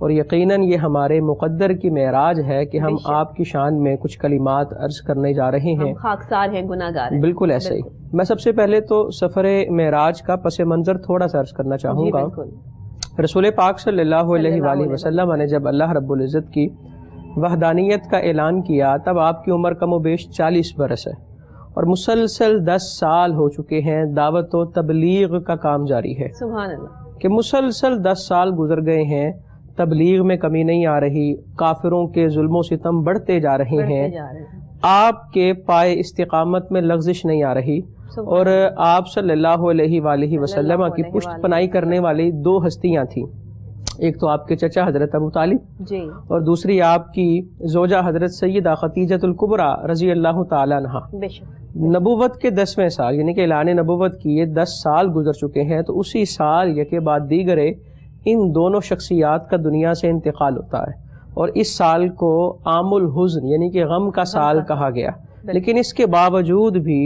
اور یقیناً یہ ہمارے مقدر کی معراج ہے کہ ہم آپ کی شان میں کچھ کلمات عرض کرنے جا رہے ہیں. خاکسار ہیں، گناہگار ہیں. بالکل ایسے ہی. میں سب سے پہلے تو سفر معراج کا پس منظر تھوڑا سا عرض کرنا چاہوں گا. رسول پاک صلی اللہ علیہ وآلہ وسلم نے جب اللہ رب العزت کی وحدانیت کا اعلان کیا تب آپ کی عمر کم و بیش 40 برس ہے، اور مسلسل 10 سال ہو چکے ہیں دعوت و تبلیغ کا کام جاری ہے. سبحان اللہ. کہ مسلسل 10 سال گزر گئے ہیں، تبلیغ میں کمی نہیں آ رہی، کافروں کے ظلم و ستم بڑھتے جا رہے ہیں، آپ کے پائے استقامت میں لغزش نہیں آ رہی. اور آپ صلی اللہ علیہ وآلہ وسلم کی پشت پناہی کرنے والی 2 ہستیاں تھیں. ایک تو آپ کے چچا حضرت ابو طالب جی، اور دوسری آپ کی زوجہ حضرت سیدہ خدیجۃ الکبریٰ رضی اللہ تعالیٰ عنہا. نبوت کے 10ویں سال یعنی کہ اعلان نبوت کیے 10 سال گزر چکے ہیں، تو اسی سال یکے بعد دیگرے ان دونوں شخصیات کا دنیا سے انتقال ہوتا ہے، اور اس سال کو عام الحزن یعنی کہ غم کا سال کہا گیا. لیکن اس کے باوجود بھی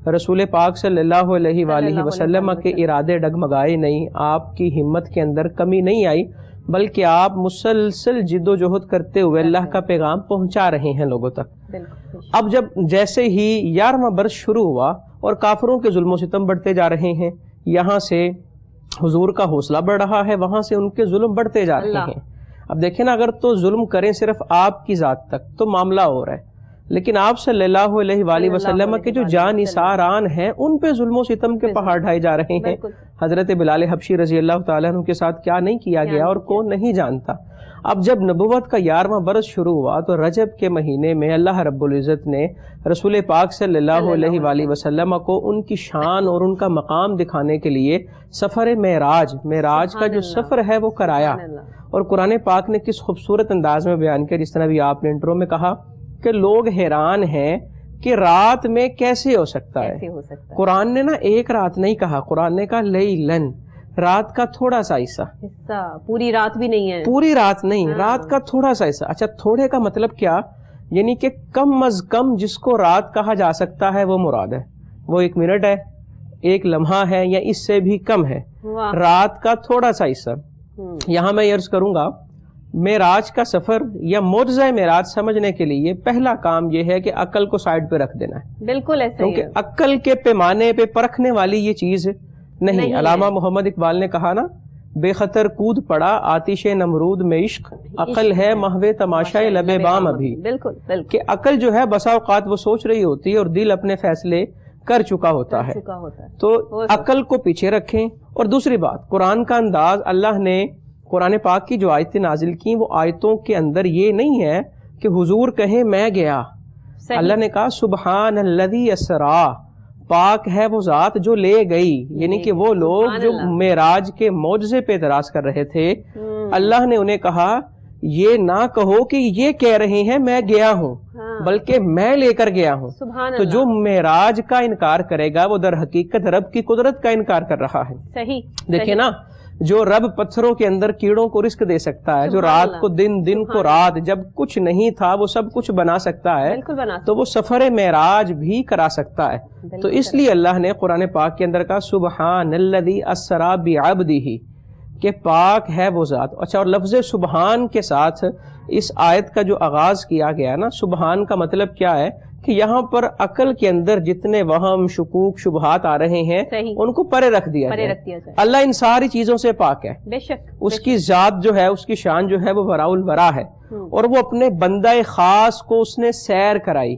رسول پاک صلی اللہ علیہ وآلہ وسلم کے ارادے ڈگمگائے نہیں، آپ کی ہمت کے اندر کمی نہیں آئی، بلکہ آپ مسلسل جد و جہد کرتے ہوئے اللہ کا پیغام پہنچا رہے ہیں لوگوں تک. اب جب جیسے ہی 11واں برس شروع ہوا اور کافروں کے ظلم و ستم بڑھتے جا رہے ہیں، یہاں سے حضور کا حوصلہ بڑھ رہا ہے، وہاں سے ان کے ظلم بڑھتے جا رہے ہیں. اب دیکھیں نا، اگر تو ظلم کریں صرف آپ کی ذات تک تو معاملہ ہو رہا ہے، لیکن آپ صلی اللہ علیہ وآلہ وسلم کے جو جان نثاران ہیں ان پہ ظلم و ستم کے پہاڑ ڈھائے جا رہے ہیں. حضرت بلال حبشی رضی اللہ تعالیٰ عنہ کے ساتھ کیا نہیں کیا گیا اور کون نہیں جانتا. اب جب نبوت کا 11واں برس شروع ہوا تو رجب کے مہینے میں اللہ رب العزت نے رسول پاک صلی اللہ علیہ وآلہ وسلم کو ان کی شان اور ان کا مقام دکھانے کے لیے سفر معراج کا جو سفر ہے وہ کرایا. اور قرآن پاک نے کس خوبصورت انداز میں بیان کیا، جس طرح بھی آپ نے انٹرو میں کہا کہ لوگ حیران ہیں کہ رات میں کیسے ہو سکتا ہے. قرآن نے نا ایک رات نہیں کہا، قرآن نے کہا لیلن، رات کا تھوڑا سا حصہ، پوری رات بھی نہیں ہے، پوری رات نہیں، رات کا تھوڑا سا حصہ. اچھا، تھوڑے کا مطلب کیا؟ یعنی کہ کم از کم جس کو رات کہا جا سکتا ہے وہ مراد ہے، وہ 1 منٹ ہے، 1 لمحہ ہے، یا اس سے بھی کم ہے. رات کا تھوڑا سا حصہ. یہاں میں عرض کروں گا، معراج کا سفر یا معجزہ معراج سمجھنے کے لیے پہلا کام یہ ہے کہ عقل کو سائڈ پہ رکھ دینا ہے. بالکل ایسا ہی ہے، کیونکہ عقل کے پیمانے پہ پرکھنے والی یہ چیز نہیں. علامہ محمد اقبال نے کہا نا، بے خطر کود پڑا آتش نمرود میں عشق، عقل ہے محو تماشائے لبے بام ابھی. بالکل کہ عقل جو ہے بسا اوقات وہ سوچ رہی ہوتی ہے اور دل اپنے فیصلے کر چکا ہوتا ہے. تو عقل کو پیچھے رکھیں. اور دوسری بات، قرآن کا انداز، اللہ نے قرآن پاک کی جو آیتیں نازل کی وہ آیتوں کے اندر یہ نہیں ہے کہ حضور کہیں میں گیا. اللہ نے کہا سبحان الذی اسرا، پاک ہے وہ ذات جو لے گئی. یعنی کہ وہ لوگ جو معراج کے معجزے پہ اعتراض کر رہے تھے، اللہ نے انہیں کہا یہ نہ کہو کہ یہ کہہ رہے ہیں میں گیا ہوں، بلکہ میں لے کر گیا ہوں. تو جو معراج کا انکار کرے گا وہ در حقیقت رب کی قدرت کا انکار کر رہا ہے. صحیح دیکھیں نا، جو رب پتھروں کے اندر کیڑوں کو رزق دے سکتا ہے، جو رات کو دن، دن کو رات، جب کچھ نہیں تھا وہ سب کچھ بنا سکتا ہے، تو وہ سفر معراج بھی کرا سکتا ہے. تو اس لیے اللہ نے قرآن پاک کے اندر کہا سبحان الذی اسری بعبدہ، کہ پاک ہے وہ ذات. اچھا، اور لفظ سبحان کے ساتھ اس آیت کا جو آغاز کیا گیا نا، سبحان کا مطلب کیا ہے کہ یہاں پر عقل کے اندر جتنے وہم، شکوک، شبہات آ رہے ہیں ان کو پرے رکھ دیا جائے. اللہ ان ساری چیزوں سے پاک ہے. بے شک اس کی ذات جو ہے، اس کی شان جو ہے وہ وراء الورا ہے. اور وہ اپنے بندہ خاص کو اس نے سیر کرائی،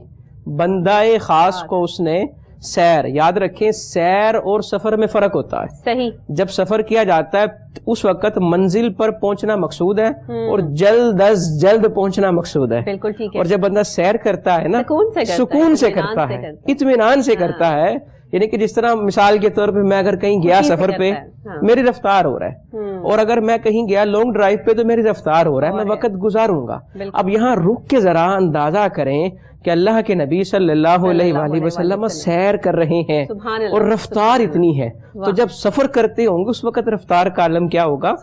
بندہ خاص کو اس نے سیر. یاد رکھیں، سیر اور سفر میں فرق ہوتا ہے. صحیح. جب سفر کیا جاتا ہے اس وقت منزل پر پہنچنا مقصود ہے اور جلد از جلد پہنچنا مقصود ہے. بالکل ٹھیک ہے. اور جب بندہ سیر کرتا ہے نا، سکون سے کرتا ہے، اطمینان سے کرتا ہے. یعنی کہ جس طرح مثال کے طور پہ میں اگر کہیں گیا سفر پہ، میری رفتار ہو رہا ہے، اور اگر میں کہیں گیا لانگ ڈرائیو پہ تو میری رفتار ہو رہا ہے، میں وقت گزاروں گا. اب یہاں رک کے ذرا اندازہ کریں کہ اللہ کے نبی صلی اللہ علیہ وآلہ وسلم سیر کر رہے ہیں اور رفتار اتنی ہے. تو جب سفر کرتے ہوں گے اس وقت رفتار کا عالم کیا ہوگا.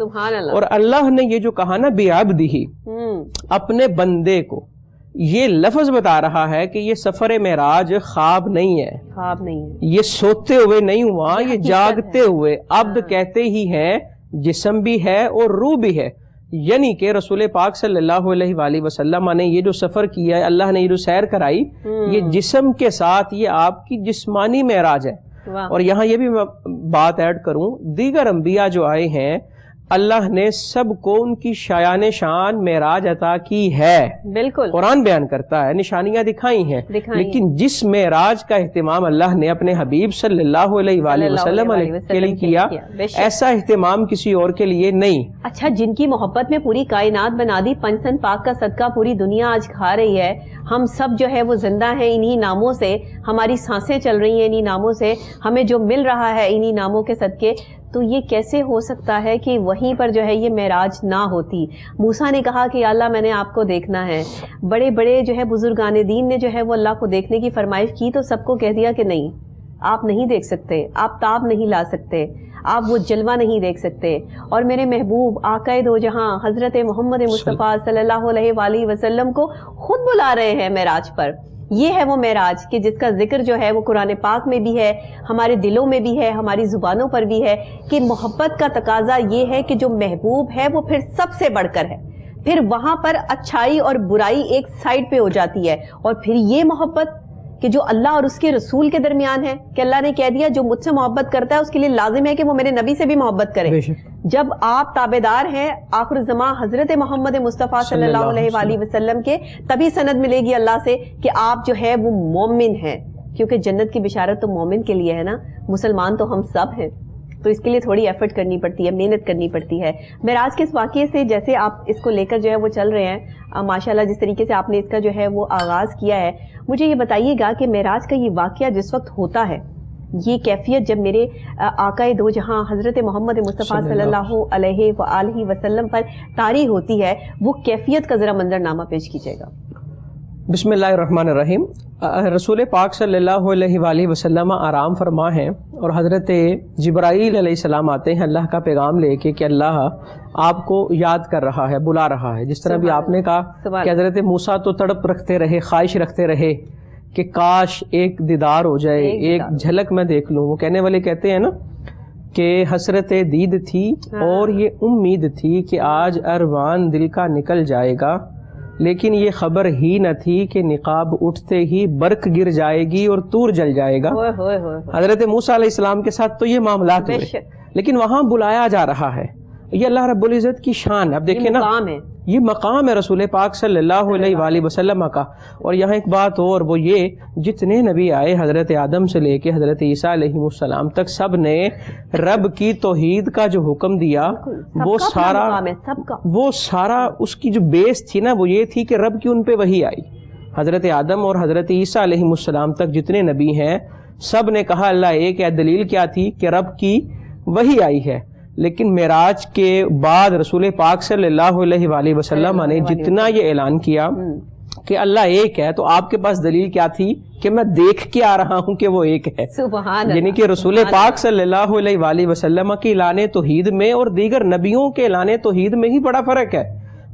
اور اللہ نے یہ جو کہا نا بعبدہ، اپنے بندے کو، یہ لفظ بتا رہا ہے کہ یہ سفر معراج خواب نہیں ہے، خواب نہیں ہے، یہ سوتے ہوئے نہیں ہوا، یہ جاگتے ہوئے. عبد کہتے ہی ہیں، جسم بھی ہے اور روح بھی ہے. یعنی کہ رسول پاک صلی اللہ علیہ وآلہ وسلم نے یہ جو سفر کیا ہے، اللہ نے یہ جو سیر کرائی، یہ جسم کے ساتھ یہ آپ کی جسمانی معراج ہے۔ اور یہاں یہ بھی میں بات ایڈ کروں، دیگر انبیاء جو آئے ہیں اللہ نے سب کو ان کی شایان شان معراج عطا کی ہے، بالکل قرآن بیان کرتا ہے، نشانیاں دکھائی ہیں، لیکن جس معراج کا اہتمام اللہ نے اپنے حبیب صلی اللہ علیہ وآلہ وسلم کے لیے کیا، ایسا اہتمام کسی اور کے لیے نہیں۔ اچھا، جن کی محبت میں پوری کائنات بنا دی، پنجتن پاک کا صدقہ پوری دنیا آج کھا رہی ہے، ہم سب جو ہے وہ زندہ ہیں انہی ناموں سے، ہماری سانسیں چل رہی ہیں انہی ناموں سے، ہمیں جو مل رہا ہے انہی ناموں کے صدقے، تو یہ کیسے ہو سکتا ہے کہ وہیں پر جو ہے یہ معراج نہ ہوتی؟ موسیٰ نے کہا کہ اللہ میں نے آپ کو دیکھنا ہے، بڑے بڑے جو ہے بزرگان دین نے جو ہے وہ اللہ کو دیکھنے کی فرمائش کی، تو سب کو کہہ دیا کہ نہیں، آپ نہیں دیکھ سکتے، آپ تاب نہیں لا سکتے، آپ وہ جلوہ نہیں دیکھ سکتے۔ اور میرے محبوب آقائے دو جہاں حضرت محمد مصطفیٰ صلی اللہ علیہ وآلہ وسلم کو خود بلا رہے ہیں معراج پر۔ یہ ہے وہ معراج کہ جس کا ذکر جو ہے وہ قرآن پاک میں بھی ہے، ہمارے دلوں میں بھی ہے، ہماری زبانوں پر بھی ہے، کہ محبت کا تقاضا یہ ہے کہ جو محبوب ہے وہ پھر سب سے بڑھ کر ہے، پھر وہاں پر اچھائی اور برائی ایک سائڈ پہ ہو جاتی ہے، اور پھر یہ محبت کہ جو اللہ اور اس کے رسول کے درمیان ہے، کہ اللہ نے کہہ دیا جو مجھ سے محبت کرتا ہے اس کے لیے لازم ہے کہ وہ میرے نبی سے بھی محبت کرے۔ جب آپ تابعدار ہیں آخر الزمان حضرت محمد مصطفیٰ صلی اللہ علیہ وآلہ وسلم کے، تبھی سند ملے گی اللہ سے کہ آپ جو ہے وہ مومن ہیں، کیونکہ جنت کی بشارت تو مومن کے لیے ہے نا، مسلمان تو ہم سب ہیں، تو اس کے لیے تھوڑی ایفرٹ کرنی پڑتی ہے، محنت کرنی پڑتی ہے۔ معراج کے اس واقعے سے جیسے آپ اس کو لے کر جو ہے وہ چل رہے ہیں، ماشاءاللہ جس طریقے سے آپ نے اس کا جو ہے وہ آغاز کیا ہے، مجھے یہ بتائیے گا کہ معراج کا یہ واقعہ جس وقت ہوتا ہے، یہ کیفیت جب میرے آقائے دو جہاں حضرت محمد مصطفیٰ صلی اللہ علیہ وآلہ وسلم پر طاری ہوتی ہے، وہ کیفیت کا ذرا منظرنامہ پیش کیجیے گا۔ بسم اللہ الرحمن الرحیم۔ رسول پاک صلی اللہ علیہ وآلہ وسلم آرام فرما ہیں، اور حضرت جبرائیل علیہ السلام آتے ہیں اللہ کا پیغام لے کے کہ اللہ آپ کو یاد کر رہا ہے، بلا رہا ہے۔ جس طرح بھی آپ نے کہا کہ حضرت موسیٰ تو تڑپ رکھتے رہے، خواہش رکھتے رہے کہ کاش ایک دیدار ہو جائے، ایک جھلک میں دیکھ لوں۔ وہ کہنے والے کہتے ہیں نا کہ حسرت دید تھی اور یہ امید تھی کہ آج ارمان دل کا نکل جائے گا، لیکن یہ خبر ہی نہ تھی کہ نقاب اٹھتے ہی برق گر جائے گی اور طور جل جائے گا۔ حضرت موسیٰ علیہ السلام کے ساتھ تو یہ معاملات ہوئے، لیکن وہاں بلایا جا رہا ہے، یہ اللہ رب العزت کی شان ہے۔ اب دیکھیں نا، یہ مقام ہے رسول پاک صلی اللہ علیہ وآلہ وسلم کا۔ اور یہاں ایک بات اور، وہ یہ جتنے نبی آئے حضرت آدم سے لے کے حضرت عیسیٰ علیہ السلام تک، سب نے رب کی توحید کا جو حکم دیا، وہ سارا اس کی جو بیس تھی نا، وہ یہ تھی کہ رب کی ان پہ وحی آئی۔ حضرت آدم اور حضرت عیسیٰ علیہ السلام تک جتنے نبی ہیں، سب نے کہا اللہ ایک ہے۔ دلیل کیا تھی؟ کہ رب کی وحی آئی ہے۔ لیکن معراج کے بعد رسول پاک صلی اللہ علیہ وآلہ وسلم نے جتنا یہ اعلان کیا کہ اللہ ایک ہے، تو آپ کے پاس دلیل کیا تھی؟ کہ میں دیکھ کے آ رہا ہوں کہ وہ ایک ہے۔ یعنی کہ رسول پاک صلی اللہ علیہ وآلہ وسلم کی اعلان توحید میں اور دیگر نبیوں کے اعلان توحید میں ہی بڑا فرق ہے،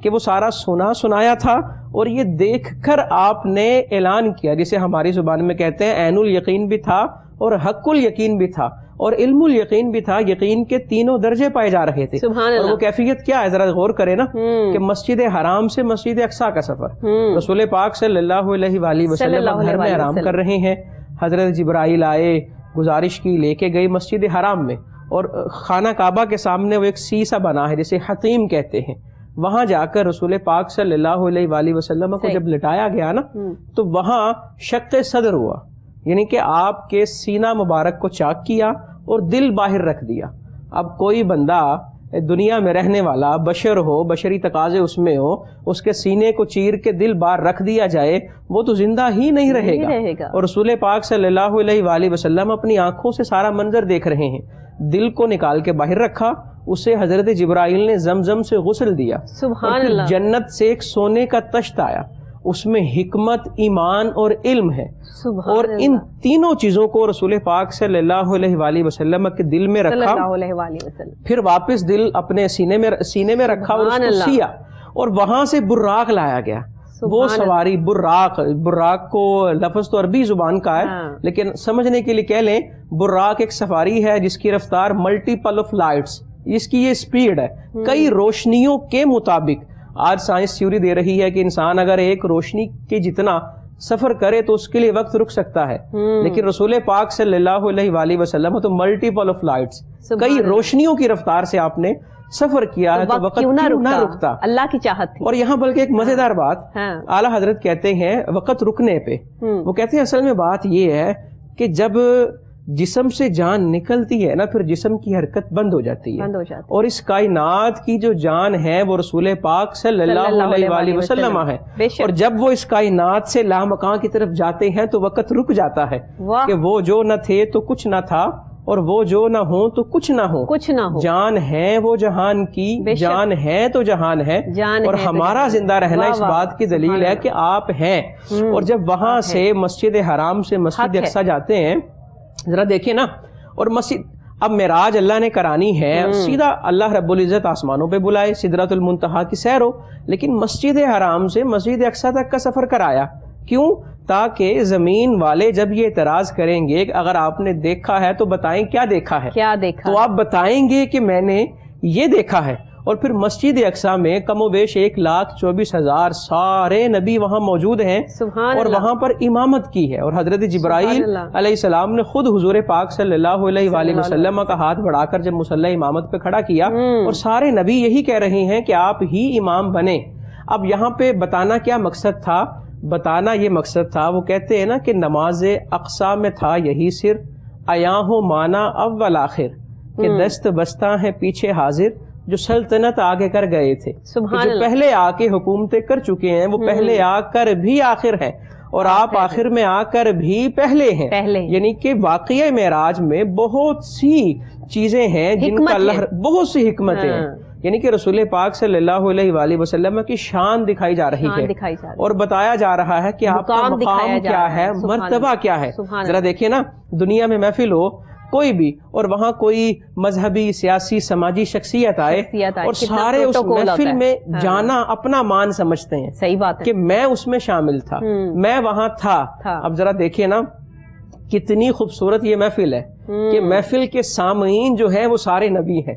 کہ وہ سارا سنایا تھا اور یہ دیکھ کر آپ نے اعلان کیا، جسے ہماری زبان میں کہتے ہیں عین الیقین بھی تھا اور حق الیقین بھی تھا اور علم الیقین بھی تھا۔ یقین کے تینوں درجے پائے جا رہے تھے۔ اور وہ کیفیت کیا ہے؟ ذرا غور کریں نا، کہ مسجد حرام سے مسجد اقصیٰ کا سفر، رسول پاک صلی اللہ علیہ وآلہ وسلم گھر میں آرام کر رہے ہیں، حضرت جبرائیل آئے، گزارش کی، لے کے گئی مسجد حرام میں، اور خانہ کعبہ کے سامنے وہ ایک سیسا بنا ہے جسے حتیم کہتے ہیں، وہاں جا کر رسول پاک صلی اللہ علیہ وآلہ وسلم کو جب لٹایا گیا نا، تو وہاں شق صدر ہوا، یعنی کہ آپ کے سینہ مبارک کو چاک کیا اور دل باہر رکھ دیا۔ اب کوئی بندہ دنیا میں رہنے والا بشر ہو، بشری تقاضے اس میں ہو، اس کے سینے کو چیر کے دل باہر رکھ دیا جائے، وہ تو زندہ ہی نہیں رہے گا۔ اور رسول پاک صلی اللہ علیہ وآلہ وسلم اپنی آنکھوں سے سارا منظر دیکھ رہے ہیں، دل کو نکال کے باہر رکھا، اسے حضرت جبرائیل نے زمزم سے غسل دیا، سبحان اللہ، جنت سے ایک سونے کا تشت آیا، اس میں حکمت، ایمان اور علم ہے، اور ان تینوں چیزوں کو رسول پاک صلی اللہ علیہ وآلہ وسلم کے دل میں رکھا، پھر واپس دل اپنے سینے میں رکھا اور اس کو سیا، اور وہاں سے براق لایا گیا۔ وہ سواری براق کو لفظ تو عربی زبان کا ہے، لیکن سمجھنے کے لیے کہہ لیں براق ایک سواری ہے جس کی رفتار ملٹیپل آف لائٹس، اس کی یہ سپیڈ ہے کئی روشنیوں کے مطابق. آج سائنس تھیوری دے رہی ہے کہ انسان اگر ایک روشنی کے جتنا سفر کرے تو اس کے لیے وقت رک سکتا ہے, لیکن رسول پاک صلی اللہ علیہ وآلہ وسلم تو ملٹیپل آف لائٹس, کئی روشنیوں کی رفتار سے آپ نے سفر کیا ہے, تو وقت کیوں نہ رکتا, اللہ کی چاہت تھی. اور یہاں بلکہ ایک مزیدار بات اعلیٰ حضرت کہتے ہیں وقت رکنے پہ, وہ کہتے ہیں اصل میں بات یہ ہے کہ جب جسم سے جان نکلتی ہے نا, پھر جسم کی حرکت بند ہو جاتی ہے, اور اس کائنات کی جو جان ہے وہ رسول پاک صلی اللہ علیہ وآلہ وسلم ہے, اور جب وہ اس کائنات سے لامکان کی طرف جاتے ہیں تو وقت رک جاتا ہے کہ وہ جو نہ تھے تو کچھ نہ تھا, اور وہ جو نہ ہوں تو کچھ نہ ہو, جان ہے وہ جہان کی, جان ہے تو جہان ہے, اور ہمارا زندہ رہنا اس بات کی دلیل ہے کہ آپ ہیں. اور جب وہاں سے مسجد حرام سے مسجد اقصیٰ جاتے ہیں, ذرا دیکھیں نا, اور مسجد اب معراج اللہ نے کرانی ہے, سیدھا اللہ رب العزت آسمانوں پہ بلائے, سدرۃ المنتہا کی سیر ہو, لیکن مسجد حرام سے مسجد اقصیٰ تک کا سفر کرایا کیوں؟ تاکہ زمین والے جب یہ اعتراض کریں گے کہ اگر آپ نے دیکھا ہے تو بتائیں کیا دیکھا ہے, تو آپ بتائیں گے کہ میں نے یہ دیکھا ہے. اور پھر مسجد اقصیٰ میں کم و بیش 1,24,000 سارے نبی وہاں موجود ہیں, اور وہاں پر امامت کی ہے, اور حضرت جبرائیل علیہ السلام نے خود حضور پاک صلی اللہ علیہ وآلہ وسلم کا ہاتھ بڑھا کر جب مصلی امامت پہ کھڑا کیا, اور سارے نبی یہی کہہ رہے ہیں کہ آپ ہی امام بنے. اب یہاں پہ بتانا کیا مقصد تھا؟ بتانا یہ مقصد تھا, وہ کہتے ہیں نا کہ نماز اقصیٰ میں تھا یہی سر, عیاں ہو مانا اول آخر, کہ دست بستہ ہیں پیچھے حاضر, جو سلطنت آگے کر گئے تھے, جو پہلے آ کے حکومتیں کر چکے ہیں وہ پہلے آ کر بھی آخر ہیں, اور آپ آخر میں آ کر بھی پہلے ہیں. یعنی کہ واقعہ معراج میں بہت سی چیزیں ہیں جن کا اللہ, بہت سی حکمتیں ہیں, یعنی کہ رسول پاک صلی اللہ علیہ وآلہ وسلم کی شان دکھائی جا رہی ہے, اور بتایا جا رہا ہے کہ آپ کا مقام کیا ہے, مرتبہ کیا ہے. ذرا دیکھیں نا, دنیا میں محفل ہو کوئی بھی, اور وہاں کوئی مذہبی سیاسی سماجی شخصیت آئے, اور سارے اس محفل میں جانا اپنا مان سمجھتے ہیں, صحیح بات ہے, کہ میں اس میں شامل تھا, میں وہاں تھا. اب ذرا دیکھیں نا کتنی خوبصورت یہ محفل ہے, کہ محفل کے سامعین جو ہیں وہ سارے نبی ہیں,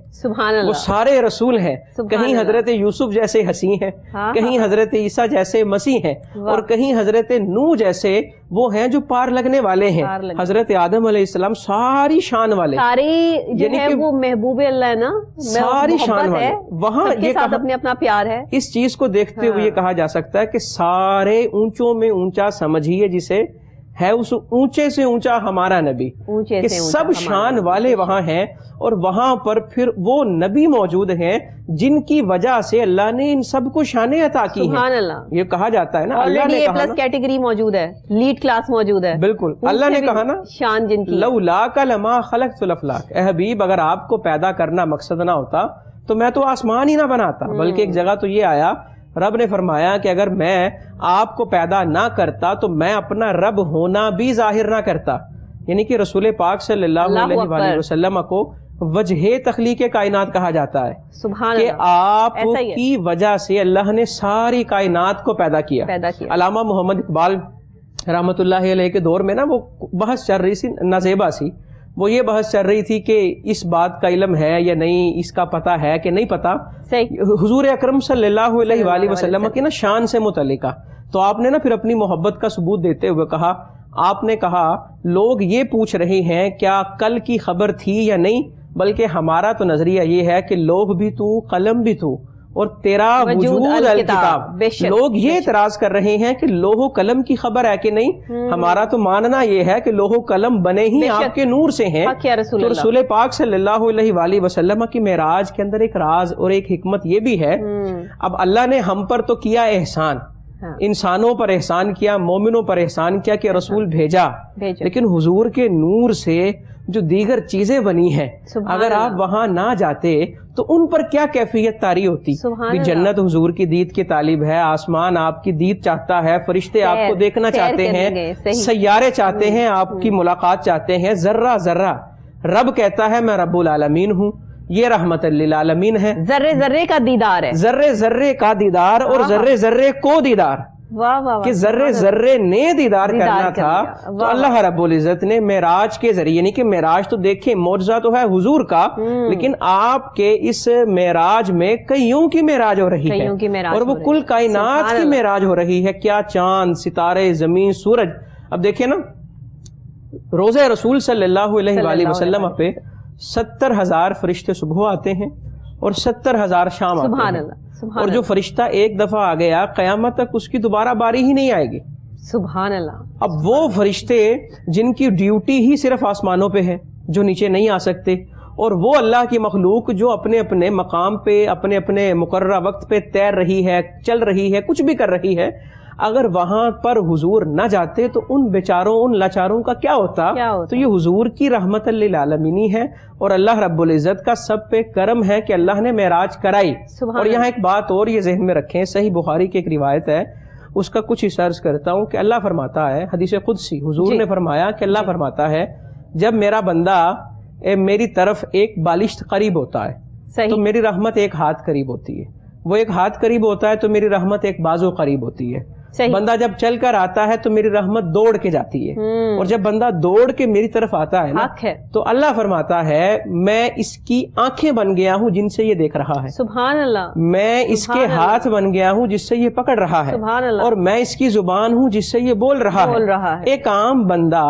وہ سارے رسول ہیں, کہیں حضرت یوسف جیسے حسین ہیں, کہیں حضرت عیسیٰ جیسے مسیح ہیں, اور کہیں حضرت نوح جیسے وہ ہیں جو پار لگنے والے ہیں, حضرت آدم علیہ السلام ساری شان والے, یعنی وہ محبوب اللہ ہے نا, ساری شان والے. وہاں یہ اپنے اپنا پیار ہے. اس چیز کو دیکھتے ہوئے یہ کہا جا سکتا ہے کہ سارے اونچوں میں اونچا سمجھیے جسے ہے, اس اونچے سے اونچا ہمارا نبی, کہ سب شان والے وہاں ہیں, اور وہاں پر پھر وہ نبی موجود ہیں جن کی وجہ سے اللہ نے ان سب کو شانیں عطا کی ہیں. سبحان اللہ. یہ کہا جاتا ہے نا, اللہ نے کہا نا کیٹیگری موجود ہے, لیڈ کلاس موجود ہے, بالکل اللہ نے کہا نا شان جن کی, لولاک لما خلقت الافلاک, اے حبیب اگر آپ کو پیدا کرنا مقصد نہ ہوتا تو میں تو آسمان ہی نہ بناتا. بلکہ ایک جگہ تو یہ آیا, رب نے فرمایا کہ اگر میں آپ کو پیدا نہ کرتا تو میں اپنا رب ہونا بھی ظاہر نہ کرتا. یعنی کہ رسول پاک صلی اللہ علیہ وآلہ وسلم کو وجہ تخلیق کائنات کہا جاتا ہے, کہ آپ کی وجہ سے اللہ نے ساری کائنات کو پیدا کیا. علامہ محمد اقبال رحمۃ اللہ علیہ کے دور میں نا وہ بحث چل رہی سی نازیبہ سی, وہ یہ بحث چل رہی تھی کہ اس بات کا علم ہے یا نہیں, اس کا پتہ ہے کہ نہیں پتہ, حضور اکرم صلی اللہ علیہ وآلہ وسلم کی نا شان سے متعلقہ. تو آپ نے نا پھر اپنی محبت کا ثبوت دیتے ہوئے کہا, آپ نے کہا لوگ یہ پوچھ رہے ہیں کیا کل کی خبر تھی یا نہیں, بلکہ ہمارا تو نظریہ یہ ہے کہ لوح بھی تو, قلم بھی تو, اور تیرا وجود الکتاب. لوگ یہ اعتراض کر رہے ہیں کہ لوح و قلم کی خبر ہے کہ نہیں, ہمارا تو ماننا یہ ہے کہ لوح و قلم بنے ہی آپ کے نور سے ہیں. تو رسول پاک صلی اللہ علیہ وآلہ وسلم کی معراج کے اندر ایک راز اور ایک حکمت یہ بھی ہے. اب اللہ نے ہم پر تو کیا احسان, انسانوں پر احسان کیا, مومنوں پر احسان کیا کہ رسول بھیجا, لیکن حضور کے نور سے جو دیگر چیزیں بنی ہیں اگر آپ وہاں نہ جاتے تو ان پر کیا کیفیت طاری ہوتی. جنت حضور کی دید کی طالب ہے, آسمان آپ کی دید چاہتا ہے, فرشتے آپ کو دیکھنا چاہتے ہیں, سیارے چاہتے ہیں آپ کی ملاقات چاہتے ہیں, ذرہ ذرہ رب کہتا ہے میں رب العالمین ہوں, یہ رحمت للعالمین ہے, ذرے ذرے کا دیدار ہے, ذرے ذرے کا دیدار اور ذرے ذرے کو دیدار. کہ ذرے ذرے نے دیدار کرنا تھا، تو اللہ رب العزت نے معراج کے ذریعے، یعنی کہ معراج تو دیکھیں معجزہ تو ہے حضور کا، لیکن آپ کے اس معراج میں کئیوں کی معراج ہو رہی ہے، اور وہ کل کائنات کی معراج ہو رہی ہے. کیا چاند، ستارے، زمین، سورج. اب دیکھیں نا، روزہ رسول صلی اللہ علیہ وآلہ وسلم پہ 70,000 فرشتے صبح آتے ہیں اور 70,000 شام آتے ہیں. اور جو فرشتہ ایک دفعہ آ گیا قیامت تک اس کی دوبارہ باری ہی نہیں آئے گی. سبحان اللہ. اب وہ فرشتے جن کی ڈیوٹی ہی صرف آسمانوں پہ ہے، جو نیچے نہیں آ سکتے، اور وہ اللہ کی مخلوق جو اپنے اپنے مقام پہ اپنے اپنے مقررہ وقت پہ تیر رہی ہے، چل رہی ہے، کچھ بھی کر رہی ہے، اگر وہاں پر حضور نہ جاتے تو ان بیچاروں، ان لاچاروں کا کیا ہوتا؟ تو یہ حضور کی رحمت للعالمین ہے، اور اللہ رب العزت کا سب پہ کرم ہے کہ اللہ نے معراج کرائی. اور یہاں ایک بات اور یہ ذہن میں رکھیں، صحیح بخاری کی ایک روایت ہے، اس کا کچھ حصہ عرض کرتا ہوں کہ اللہ فرماتا ہے، حدیث قدسی، حضور نے فرمایا کہ اللہ فرماتا ہے جب میرا بندہ میری طرف ایک بالشت قریب ہوتا ہے تو میری رحمت ایک ہاتھ قریب ہوتی ہے، وہ ایک ہاتھ قریب ہوتا ہے تو میری رحمت ایک بازو قریب ہوتی ہے. بندہ جب چل کر آتا ہے تو میری رحمت دوڑ کے جاتی ہے، اور جب بندہ دوڑ کے میری طرف آتا ہے نا تو اللہ فرماتا ہے میں اس کی آنکھیں بن گیا ہوں جن سے یہ دیکھ رہا ہے. سبحان اللہ. میں اس کے ہاتھ بن گیا ہوں جس سے یہ پکڑ رہا ہے. سبحان اللہ. اور میں اس کی زبان ہوں جس سے یہ بول رہا ہے. ایک عام بندہ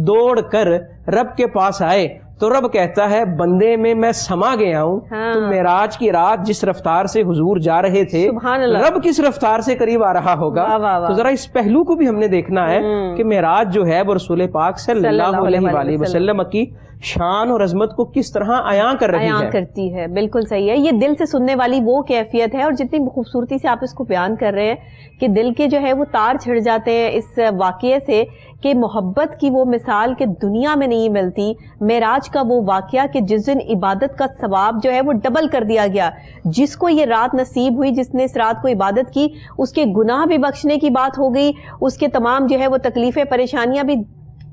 دوڑ کر رب کے پاس آئے تو رب کہتا ہے بندے میں سما گیا ہوں. تو معراج کی رات جس رفتار سے حضور جا رہے تھے، رب کس رفتار سے قریب آ رہا ہوگا. تو ذرا اس پہلو کو بھی ہم نے دیکھنا ہے کہ معراج جو ہے وہ رسول پاک صلی اللہ علیہ وآلہ وسلم کی شان اور عظمت کو کس طرح عیاں کر رہی ہے، کرتی ہے. بالکل صحیح ہے. یہ دل سے سننے والی وہ کیفیت ہے، اور جتنی خوبصورتی سے آپ اس کو بیان کر رہے ہیں کہ دل کے جو ہے وہ تار چھڑ جاتے ہیں اس واقعے سے کہ محبت کی وہ مثال کہ دنیا میں نہیں ملتی. معراج کا وہ واقعہ کہ جس دن عبادت کا ثواب جو ہے وہ ڈبل کر دیا گیا، جس کو یہ رات نصیب ہوئی، جس نے اس رات کو عبادت کی، اس کے گناہ بھی بخشنے کی بات ہو گئی، اس کے تمام جو ہے وہ تکلیفیں پریشانیاں بھی.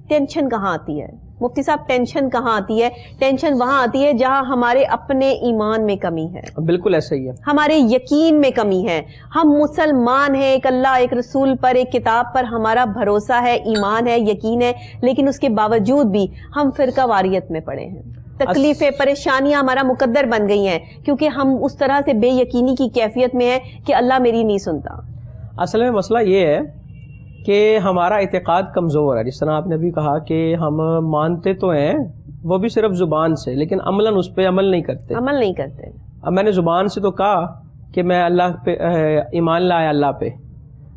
ٹینشن کہاں آتی ہے مفتی صاحب؟ ٹینشن کہاں آتی ہے؟ ٹینشن وہاں آتی ہے جہاں ہمارے اپنے ایمان میں کمی ہے. بالکل ایسا ہی ہے. ہمارے یقین میں کمی ہے. ہم مسلمان ہیں، ایک اللہ، ایک رسول پر، ایک کتاب پر ہمارا بھروسہ ہے، ایمان ہے، یقین ہے، لیکن اس کے باوجود بھی ہم فرقہ واریت میں پڑے ہیں. تکلیفیں، پریشانیاں ہمارا مقدر بن گئی ہیں کیونکہ ہم اس طرح سے بے یقینی کی کیفیت میں ہیں کہ اللہ میری نہیں سنتا. اصل میں مسئلہ یہ ہے کہ ہمارا اعتقاد کمزور ہے. جس طرح آپ نے بھی کہا کہ ہم مانتے تو ہیں وہ بھی صرف زبان سے، لیکن عملاً اس پہ عمل نہیں کرتے. اب میں نے زبان سے تو کہا کہ میں اللہ پہ ایمان لایا، اللہ پہ،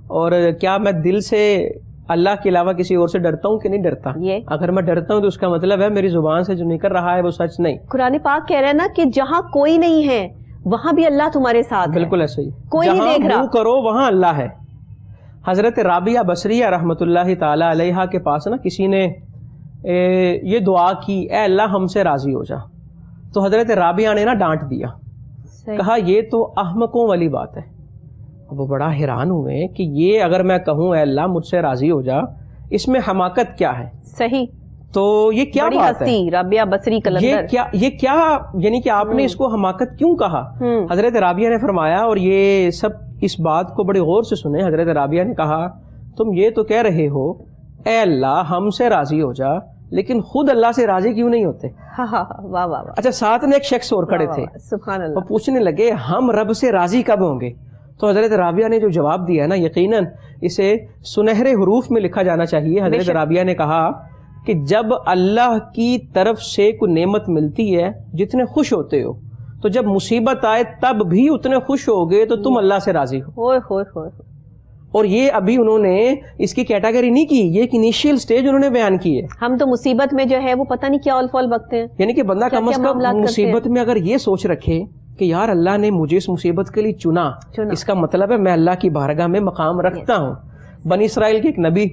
اور کیا میں دل سے اللہ کے علاوہ کسی اور سے ڈرتا ہوں کہ نہیں ڈرتا؟ اگر میں ڈرتا ہوں تو اس کا مطلب ہے میری زبان سے جو نکل رہا ہے وہ سچ نہیں. قرآن پاک کہہ رہا ہے نا کہ جہاں کوئی نہیں ہے وہاں بھی اللہ تمہارے ساتھ ہے. بالکل ایسے ہی. کوئی نہیں دیکھ رہا، جہاں کرو وہاں اللہ ہے. حضرت رابعہ بصریہ رحمۃ اللہ تعالی علیہا کے پاس نا کسی نے یہ دعا کی، اے اللہ ہم سے راضی ہو جا. تو حضرت رابعہ نے نا ڈانٹ دیا، کہا یہ تو احمقوں والی بات ہے. وہ بڑا حیران ہوئے کہ یہ اگر میں کہوں اے اللہ مجھ سے راضی ہو جا، اس میں حماقت کیا ہے؟ صحیح. تو یہ کیا بات ہے؟ رابعہ بصری قلندر، یہ کیا یعنی کہ آپ نے اس کو حماقت کیوں کہا؟ حضرت رابعہ نے فرمایا، اور یہ سب اس بات کو بڑے غور سے سنیں. حضرت رابعہ نے کہا تم یہ تو کہہ رہے ہو اے اللہ ہم سے راضی ہو جا، لیکن خود اللہ سے راضی کیوں نہیں ہوتے؟ واہ واہ. اچھا، ساتھ میں ایک شخص اور کھڑے تھے، سبحان اللہ، وہ پوچھنے لگے ہم رب سے راضی کب ہوں گے؟ تو حضرت رابعہ نے جو جواب دیا نا، یقیناً اسے سنہرے حروف میں لکھا جانا چاہیے. حضرت رابعہ نے کہا کہ جب اللہ کی طرف سے کوئی نعمت ملتی ہے جتنے خوش ہوتے ہو، تو جب مصیبت آئے تب بھی اتنے خوش ہوگے تو تم اللہ سے راضی ہو. اور یہ ابھی انہوں نے اس کی کیٹیگری نہیں کی، یہ ایک انیشیل سٹیج انہوں نے بیان کی ہے. ہم تو مصیبت میں جو ہے وہ پتہ نہیں کیا اول فول بکتے ہیں. یعنی کہ بندہ کم از کم مصیبت میں اگر یہ سوچ رکھے کہ یار اللہ نے مجھے اس مصیبت کے لیے چنا، اس کا مطلب ہے میں اللہ کی بارگاہ میں مقام رکھتا ہوں. بنی اسرائیل کے ایک نبی،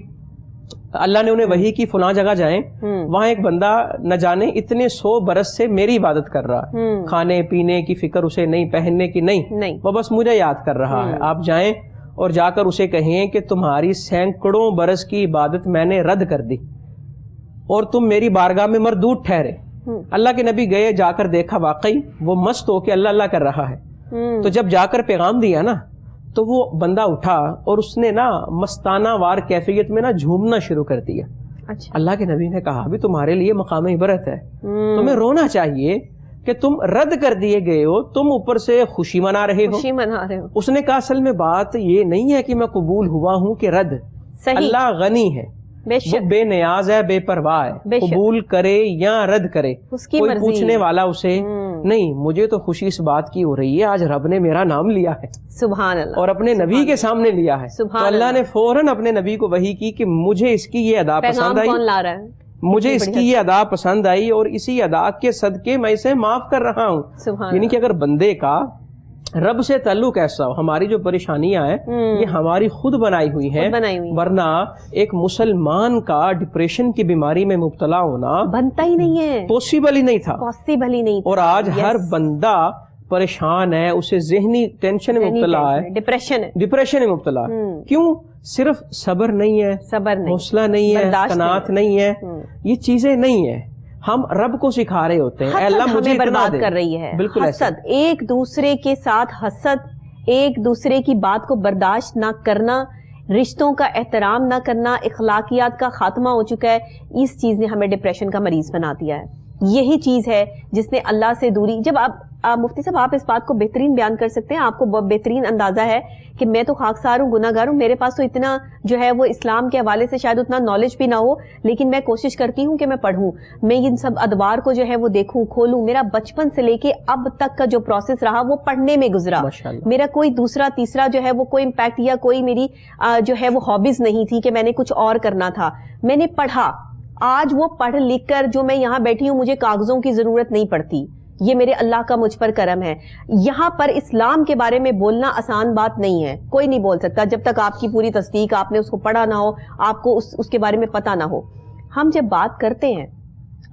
اللہ نے انہیں وحی کی فلاں جگہ جائیں، وہاں ایک بندہ نہ جانے اتنے 100 برس سے میری عبادت کر رہا ہے، کھانے پینے کی فکر اسے نہیں، پہننے کی نہیں، وہ بس مجھے یاد کر رہا ہے. آپ جائیں اور جا کر اسے کہیں کہ تمہاری سینکڑوں برس کی عبادت میں نے رد کر دی اور تم میری بارگاہ میں مردود ٹھہرے. اللہ کے نبی گئے، جا کر دیکھا واقعی وہ مست ہو کے اللہ اللہ کر رہا ہے. تو جب جا کر پیغام دیا نا تو وہ بندہ اٹھا اور اس نے نا مستانہ وار کیفیت میں نا جھومنا شروع کر دیا. اچھا. اللہ کے نبی نے کہا بھی تمہارے لیے مقام عبرت ہے, تمہیں رونا چاہیے کہ تم رد کر دیے گئے ہو, تم اوپر سے خوشی منا رہے ہو. اس نے کہا اصل میں بات یہ نہیں ہے کہ میں قبول ہوا ہوں کہ رد. اللہ غنی ہے, وہ بے نیاز ہے, بے پرواہ ہے, قبول کرے یا رد کرے کوئی پوچھنے والا اسے نہیں. مجھے تو خوشی اس بات کی ہو رہی ہے آج رب نے میرا نام لیا ہے, سبحان اللہ, اور اپنے نبی کے سامنے لیا ہے. تو اللہ نے فوراً اپنے نبی کو وحی کی کہ مجھے اس کی یہ ادا پسند آئی, مجھے اس کی یہ ادا پسند آئی, اور اسی ادا کے صدقے میں اسے معاف کر رہا ہوں. یعنی کہ اگر بندے کا رب سے تعلق ایسا ہو, ہماری جو پریشانیاں ہیں یہ ہماری خود بنائی ہوئی ہیں, ورنہ ایک مسلمان کا ڈپریشن کی بیماری میں مبتلا ہونا بنتا ہی نہیں ہے, پاسبل ہی نہیں تھا, اور آج ہر بندہ پریشان ہے, اسے ذہنی ٹینشن میں مبتلا ہے, ڈپریشن میں مبتلا. کیوں؟ صرف صبر نہیں ہے, حوصلہ نہیں ہے, قناعت نہیں ہے, یہ چیزیں نہیں ہیں. ہم رب کو سکھا رہے ہوتے ہیں اے اللہ مجھے برباد کر رہی ہے. بالکل حسد, ایک دوسرے کے ساتھ حسد, ایک دوسرے کی بات کو برداشت نہ کرنا, رشتوں کا احترام نہ کرنا, اخلاقیات کا خاتمہ ہو چکا ہے. اس چیز نے ہمیں ڈپریشن کا مریض بنا دیا ہے. یہی چیز ہے جس نے اللہ سے دوری. جب آپ مفتی صاحب آپ اس بات کو بہترین بیان کر سکتے ہیں, آپ کو بہت بہترین اندازہ ہے کہ میں تو خاکسار ہوں, گناہ گار ہوں, میرے پاس تو اتنا جو ہے وہ اسلام کے حوالے سے شاید اتنا نالج بھی نہ ہو, لیکن میں کوشش کرتی ہوں کہ میں پڑھوں, میں ان سب ادوار کو جو ہے وہ دیکھوں, کھولوں. میرا بچپن سے لے کے اب تک کا جو پروسیس رہا وہ پڑھنے میں گزرا. میرا کوئی دوسرا تیسرا جو ہے وہ کوئی امپیکٹ یا کوئی میری جو ہے وہ ہابیز نہیں تھی کہ میں نے کچھ اور کرنا تھا. میں نے پڑھا, آج وہ پڑھ لکھ کر جو میں یہاں بیٹھی ہوں مجھے کاغذوں کی ضرورت نہیں پڑتی. یہ میرے اللہ کا مجھ پر کرم ہے. یہاں پر اسلام کے بارے میں بولنا آسان بات نہیں ہے, کوئی نہیں بول سکتا جب تک آپ کی پوری تصدیق, آپ نے اس کو پڑھا نہ ہو, آپ کو اس کے بارے میں پتہ نہ ہو. ہم جب بات کرتے ہیں,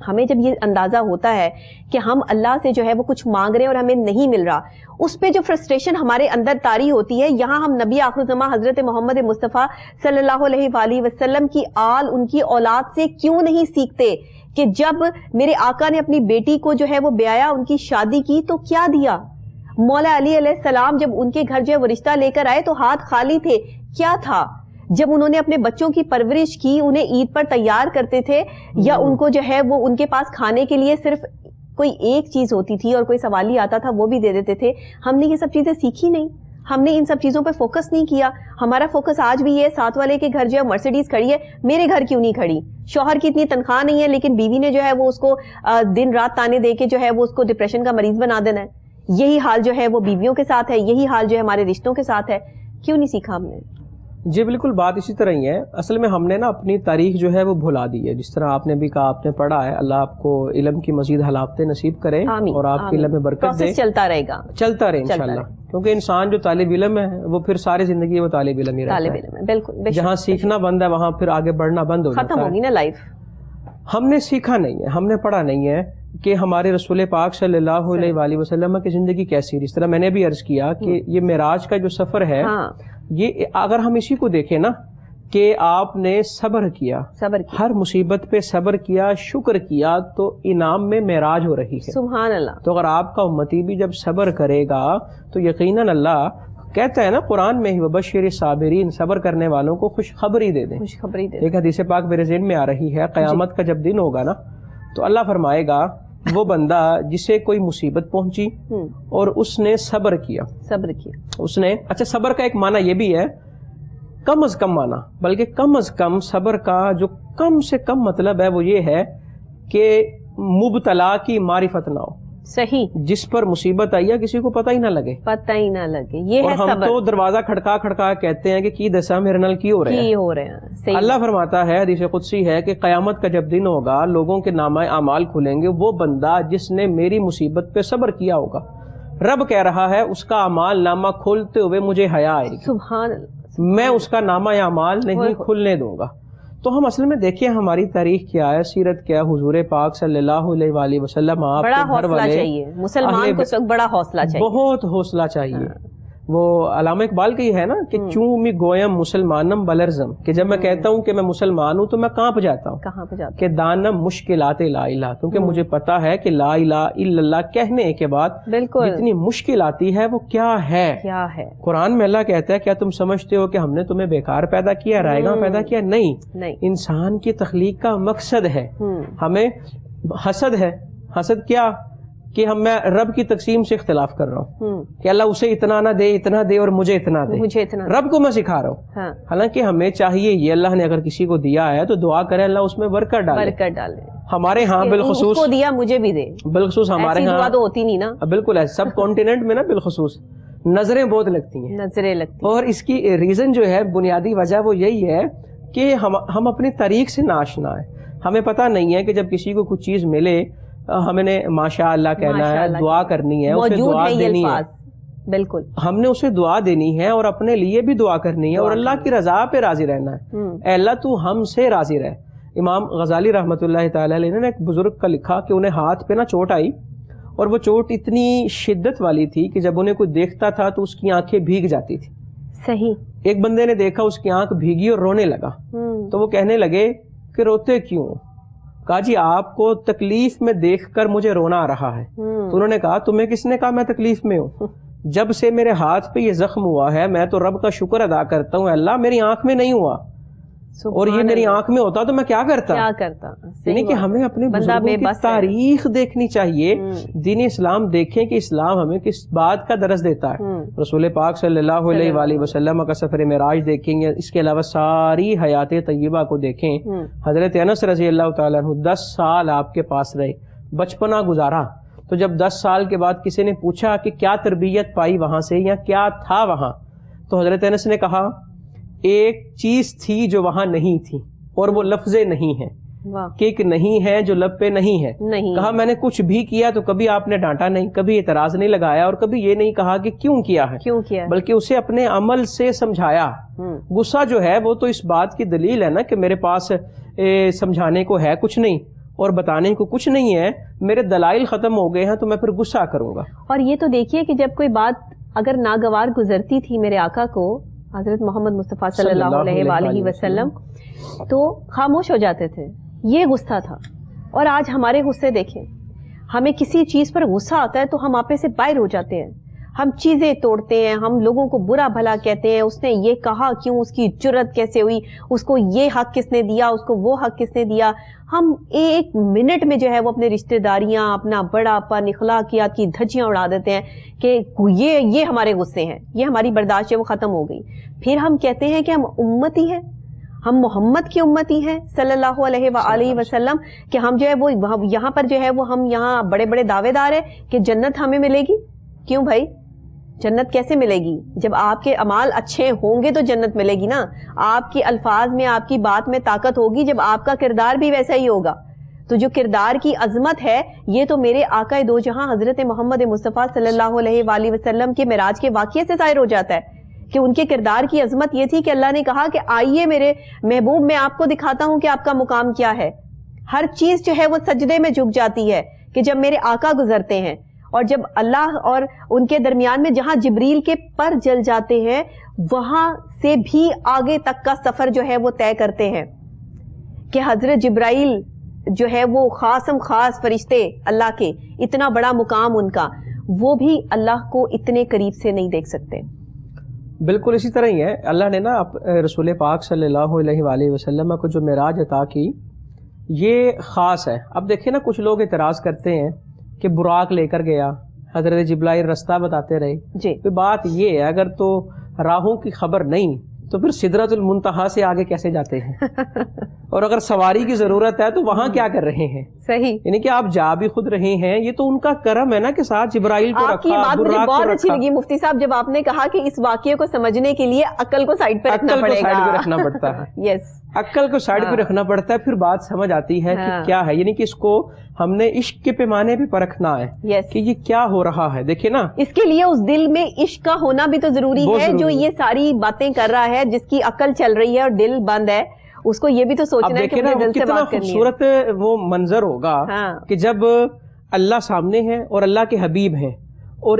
ہمیں جب یہ اندازہ ہوتا ہے کہ ہم اللہ سے جو ہے وہ کچھ مانگ رہے ہیں اور ہمیں نہیں مل رہا, اس پہ جو فرسٹریشن ہمارے اندر طاری ہوتی ہے, یہاں ہم نبی آخر الزماں حضرت محمد مصطفیٰ صلی اللہ علیہ وآلہ وسلم کی آل, ان کی اولاد سے کیوں نہیں سیکھتے کہ جب میرے آقا نے اپنی بیٹی کو جو ہے وہ بیایا, ان کی شادی کی تو کیا دیا. مولا علی علیہ السلام جب ان کے گھر جو ہے وہ رشتہ لے کر آئے تو ہاتھ خالی تھے, کیا تھا. جب انہوں نے اپنے بچوں کی پرورش کی, انہیں عید پر تیار کرتے تھے, یا ان کو جو ہے وہ ان کے پاس کھانے کے لیے صرف کوئی ایک چیز ہوتی تھی اور کوئی سوالی آتا تھا وہ بھی دے دیتے تھے. ہم نے یہ سب چیزیں سیکھی نہیں, ہم نے ان سب چیزوں پہ فوکس نہیں کیا. ہمارا فوکس آج بھی یہ, ساتھ والے کے گھر جو ہے مرسیڈیز کھڑی ہے, میرے گھر کیوں نہیں کھڑی. شوہر کی اتنی تنخواہ نہیں ہے لیکن بیوی نے جو ہے وہ اس کو دن رات تانے دے کے جو ہے وہ اس کو ڈپریشن کا مریض بنا دینا ہے. یہی حال جو ہے وہ بیویوں کے ساتھ ہے, یہی حال جو ہے ہمارے رشتوں کے ساتھ ہے. کیوں نہیں سیکھا ہم نے؟ جی بالکل, بات اسی طرح ہی ہے. اصل میں ہم نے نا اپنی تاریخ جو ہے وہ بھلا دی ہے. جس طرح آپ نے بھی کہا, آپ نے پڑھا ہے, اللہ آپ کو علم کی مزید حلاوتیں نصیب کرے اور آپ کے علم میں برکت دے. چلتا رہے گا, چلتا رہے انشاءاللہ, کیونکہ انسان جو طالب علم ہے وہ پھر ساری زندگی وہ طالب علم ہی رہتا ہے. بالکل, جہاں سیکھنا بند ہے وہاں پھر آگے بڑھنا بند ہو جاتا ہے, ختم ہوگی نا لائف. ہم نے سیکھا نہیں ہے, ہم نے پڑھا نہیں ہے کہ ہمارے رسول پاک صلی اللہ علیہ وآلہ وسلم کی زندگی کیسی. جس طرح میں نے بھی عرض کیا کہ یہ معراج کا جو سفر ہے, یہ اگر ہم اسی کو دیکھیں نا کہ آپ نے صبر کیا, ہر مصیبت پہ صبر کیا, شکر کیا, تو انعام میں معراج ہو رہی ہے. سبحان اللہ. تو اگر آپ کا امتی بھی جب صبر کرے گا تو یقیناً اللہ کہتا ہے نا قرآن میں ہی, وبشر الصابرین, صبر کرنے والوں کو خوشخبری دے دیں. ایک حدیث پاک میرے ذہن میں آ رہی ہے, قیامت کا جب دن ہوگا نا تو اللہ فرمائے گا وہ بندہ جسے کوئی مصیبت پہنچی اور اس نے صبر کیا, اس نے, اچھا صبر کا ایک معنی یہ بھی ہے کم از کم معنی, بلکہ کم از کم صبر کا جو کم سے کم مطلب ہے وہ یہ ہے کہ مبتلا کی معرفت نہ ہو. صحیح, جس پر مصیبت آئی ہے کسی کو پتہ ہی نہ لگے, یہ ہے صبر. ہم تو دروازہ کھڑکا کھڑکا کہتے ہیں کہ کی دسا میرے نال کی ہو رہے ہیں. اللہ فرماتا ہے, حدیث قدسی ہے کہ قیامت کا جب دن ہوگا لوگوں کے نامہ اعمال کھلیں گے, وہ بندہ جس نے میری مصیبت پہ صبر کیا ہوگا, رب کہہ رہا ہے اس کا اعمال نامہ کھولتے ہوئے مجھے حیا آئے گی. سبحان اللہ. میں اس کا نامہ اعمال نہیں کھلنے دوں گا. تو ہم اصل میں دیکھیں ہماری تاریخ کیا ہے, سیرت کیا, حضور پاک صلی اللہ علیہ وآلہ وسلم, آپ بڑا حوصلہ چاہیے مسلمان کو, بڑا حوصلہ چاہیے, بہت حوصلہ چاہیے. وہ علامہ اقبال کا یہ ہے نا کہ چوں می گویم مسلمانم بلرزم، کہ جب میں کہتا ہوں کہ میں مسلمان ہوں تو میں کہاں پہ جاتا ہوں، کہ دانم مشکلات لا الہ، کیونکہ مجھے پتا ہے کہ لا الہ الا اللہ کہنے کے بعد جتنی مشکل آتی ہے وہ کیا ہے۔ قرآن میں اللہ کہتا ہے کیا تم سمجھتے ہو کہ ہم نے تمہیں بیکار پیدا کیا، رائے گاں پیدا کیا؟ نہیں، انسان کی تخلیق کا مقصد ہے۔ ہمیں حسد ہے، حسد کیا کہ میں رب کی تقسیم سے اختلاف کر رہا ہوں کہ اللہ اسے اتنا نہ دے، اتنا دے اور مجھے اتنا دے، رب کو میں سکھا رہا ہوں۔ حالانکہ ہمیں چاہیے یہ اللہ نے اگر کسی کو دیا ہے تو دعا کرے اللہ اس میں برکت ڈالے۔ ہمارے ہاں بالخصوص کو دیا مجھے بھی دے، بالخصوص ہمارے ہاں تو ہوتی نہیں نا، بالکل ہے، سب کانٹیننٹ میں نا بالخصوص نظریں بہت لگتی ہیں، اور اس کی ریزن جو ہے بنیادی وجہ وہ یہی ہے کہ ہم اپنی تاریخ سے ناشنا ہے۔ ہمیں پتہ نہیں ہے کہ جب کسی کو کچھ چیز ملے ہمیں نے ماشاء اللہ کہنا ہے، دعا کرنی ہے، اسے دعا دینی ہے، بالکل ہم نے اسے دعا دینی ہے اور اپنے لیے بھی دعا کرنی ہے اور اللہ کی رضا پہ راضی رہنا ہے۔ اے اللہ تو ہم سے راضی رہ۔ امام غزالی رحمۃ اللہ تعالی علیہ نے ایک بزرگ کا لکھا کہ انہیں ہاتھ پہ نا چوٹ آئی، اور وہ چوٹ اتنی شدت والی تھی کہ جب انہیں کوئی دیکھتا تھا تو اس کی آنکھیں بھیگ جاتی تھی۔ صحیح، ایک بندے نے دیکھا اس کی آنکھ بھیگی اور رونے لگا، تو وہ کہنے لگے کہ روتے کیوں؟ کہا جی آپ کو تکلیف میں دیکھ کر مجھے رونا آ رہا ہے۔ تو انہوں نے کہا تمہیں کس نے کہا میں تکلیف میں ہوں؟ جب سے میرے ہاتھ پہ یہ زخم ہوا ہے میں تو رب کا شکر ادا کرتا ہوں، اللہ میری آنکھ میں نہیں ہوا، اور یہ میری آنکھ میں ہوتا تو میں کیا کرتا۔ یعنی کہ ہمیں اپنے بزرگوں کی تاریخ دیکھنے چاہیے، دین اسلام دیکھیں کہ اسلام ہمیں کس بات کا درس دیتا ہے۔ رسول پاک صلی اللہ علیہ وآلہ وسلم کا سفر معراج دیکھیں گے، اس کے علاوہ ساری حیات طیبہ کو دیکھیں۔ حضرت انس رضی اللہ تعالیٰ عنہ 10 سال آپ کے پاس رہے، بچپنا گزارا، تو جب 10 سال کے بعد کسی نے پوچھا کہ کیا تربیت پائی وہاں سے یا کیا تھا وہاں، تو حضرت انس نے کہا ایک چیز تھی جو وہاں نہیں تھی، اور وہ لفظ نہیں ہے، کہ ایک نہیں ہے جو لب پہ نہیں ہے۔ کہا میں نے کچھ بھی کیا تو کبھی آپ نے ڈانٹا نہیں، کبھی اعتراض نہیں لگایا، اور کبھی یہ نہیں کہا کہ کیوں کیا ہے، بلکہ اسے اپنے عمل سے سمجھایا۔ غصہ جو ہے وہ تو اس بات کی دلیل ہے نا کہ میرے پاس سمجھانے کو ہے کچھ نہیں اور بتانے کو کچھ نہیں ہے، میرے دلائل ختم ہو گئے ہیں تو میں پھر غصہ کروں گا۔ اور یہ تو دیکھیے کہ جب کوئی بات اگر ناگوار گزرتی تھی میرے آقا کو حضرت محمد مصطفیٰ صلی اللہ علیہ وآلہ وسلم تو خاموش ہو جاتے تھے، یہ غصہ تھا۔ اور آج ہمارے غصے دیکھیں، ہمیں کسی چیز پر غصہ آتا ہے تو ہم آپے سے باہر ہو جاتے ہیں، ہم چیزیں توڑتے ہیں، ہم لوگوں کو برا بھلا کہتے ہیں، اس نے یہ کہا کیوں، اس کی جرت کیسے ہوئی، اس کو یہ حق کس نے دیا، اس کو وہ حق کس نے دیا۔ ہم ایک منٹ میں جو ہے وہ اپنے رشتہ داریاں، اپنا بڑا پن، اخلاقیات کی دھجیاں اڑا دیتے ہیں کہ یہ ہمارے غصے ہیں، یہ ہماری برداشت ہے وہ ختم ہو گئی۔ پھر ہم کہتے ہیں کہ ہم امتی ہیں، ہم محمد کی امتی ہیں صلی اللہ علیہ وآلہ وسلم، کہ ہم جو ہے وہ یہاں پر جو ہے وہ ہم یہاں بڑے بڑے دعوے دار ہیں کہ جنت ہمیں ملے گی۔ کیوں بھائی، جنت کیسے ملے گی؟ جب آپ کے اعمال اچھے ہوں گے تو جنت ملے گی نا، آپ کے الفاظ میں، آپ کی بات میں طاقت ہوگی جب آپ کا کردار بھی ویسا ہی ہوگا۔ تو جو کردار کی عظمت ہے یہ تو میرے آقا دو جہاں حضرت محمد مصطفیٰ صلی اللہ علیہ وآلہ وسلم کے معراج کے واقعے سے ظاہر ہو جاتا ہے کہ ان کے کردار کی عظمت یہ تھی کہ اللہ نے کہا کہ آئیے میرے محبوب، میں آپ کو دکھاتا ہوں کہ آپ کا مقام کیا ہے۔ ہر چیز جو ہے وہ سجدے میں جھک جاتی ہے کہ جب میرے آقا گزرتے ہیں، اور جب اللہ اور ان کے درمیان میں جہاں جبریل کے پر جل جاتے ہیں وہاں سے بھی آگے تک کا سفر جو ہے وہ طے کرتے ہیں کہ حضرت جبرائیل جو ہے وہ خاص فرشتے اللہ کے، اتنا بڑا مقام ان کا، وہ بھی اللہ کو اتنے قریب سے نہیں دیکھ سکتے۔ بالکل اسی طرح ہی ہے، اللہ نے نا رسول پاک صلی اللہ علیہ وآلہ وسلم کو جو معراج عطا کی یہ خاص ہے۔ اب دیکھیں نا کچھ لوگ اعتراض کرتے ہیں کہ براق لے کر گیا، حضرت جبرائیل رستہ بتاتے رہے جی۔ تو بات یہ ہے اگر تو راہوں کی خبر نہیں تو پھر سدرۃ المنتہا سے آگے کیسے جاتے ہیں؟ اور اگر سواری کی ضرورت ہے تو وہاں کیا کر رہے ہیں؟ صحیح، یعنی کہ آپ جا بھی خود رہے ہیں، یہ تو ان کا کرم ہے نا کہ ساتھ جبرائیل کو رکھا۔ آپ کی بات مجھے بہت اچھی لگی مفتی صاحب جب آپ نے کہا کہ اس واقعے کو سمجھنے کے لیے عقل کو سائڈ پہ رکھنا پڑتا ہے۔ یس، عقل کو سائڈ پہ رکھنا پڑتا ہے، پھر بات سمجھ آتی ہے کہ کیا ہے، یعنی کہ اس کو ہم نے عشق کے پیمانے پہ پرکھنا ہے کہ یہ کیا ہو رہا ہے۔ دیکھیں نا، اس کے لیے اس دل میں عشق کا ہونا بھی تو ضروری ہے، جو یہ ساری باتیں کر رہا ہے، جس کی عقل چل رہی ہے اور دل بند ہے، اس کو یہ بھی تو سوچنا ہے کہ دل سے بات کرنی ہے۔ خوبصورت وہ منظر ہوگا کہ جب اللہ سامنے ہے اور اللہ کے حبیب ہیں اور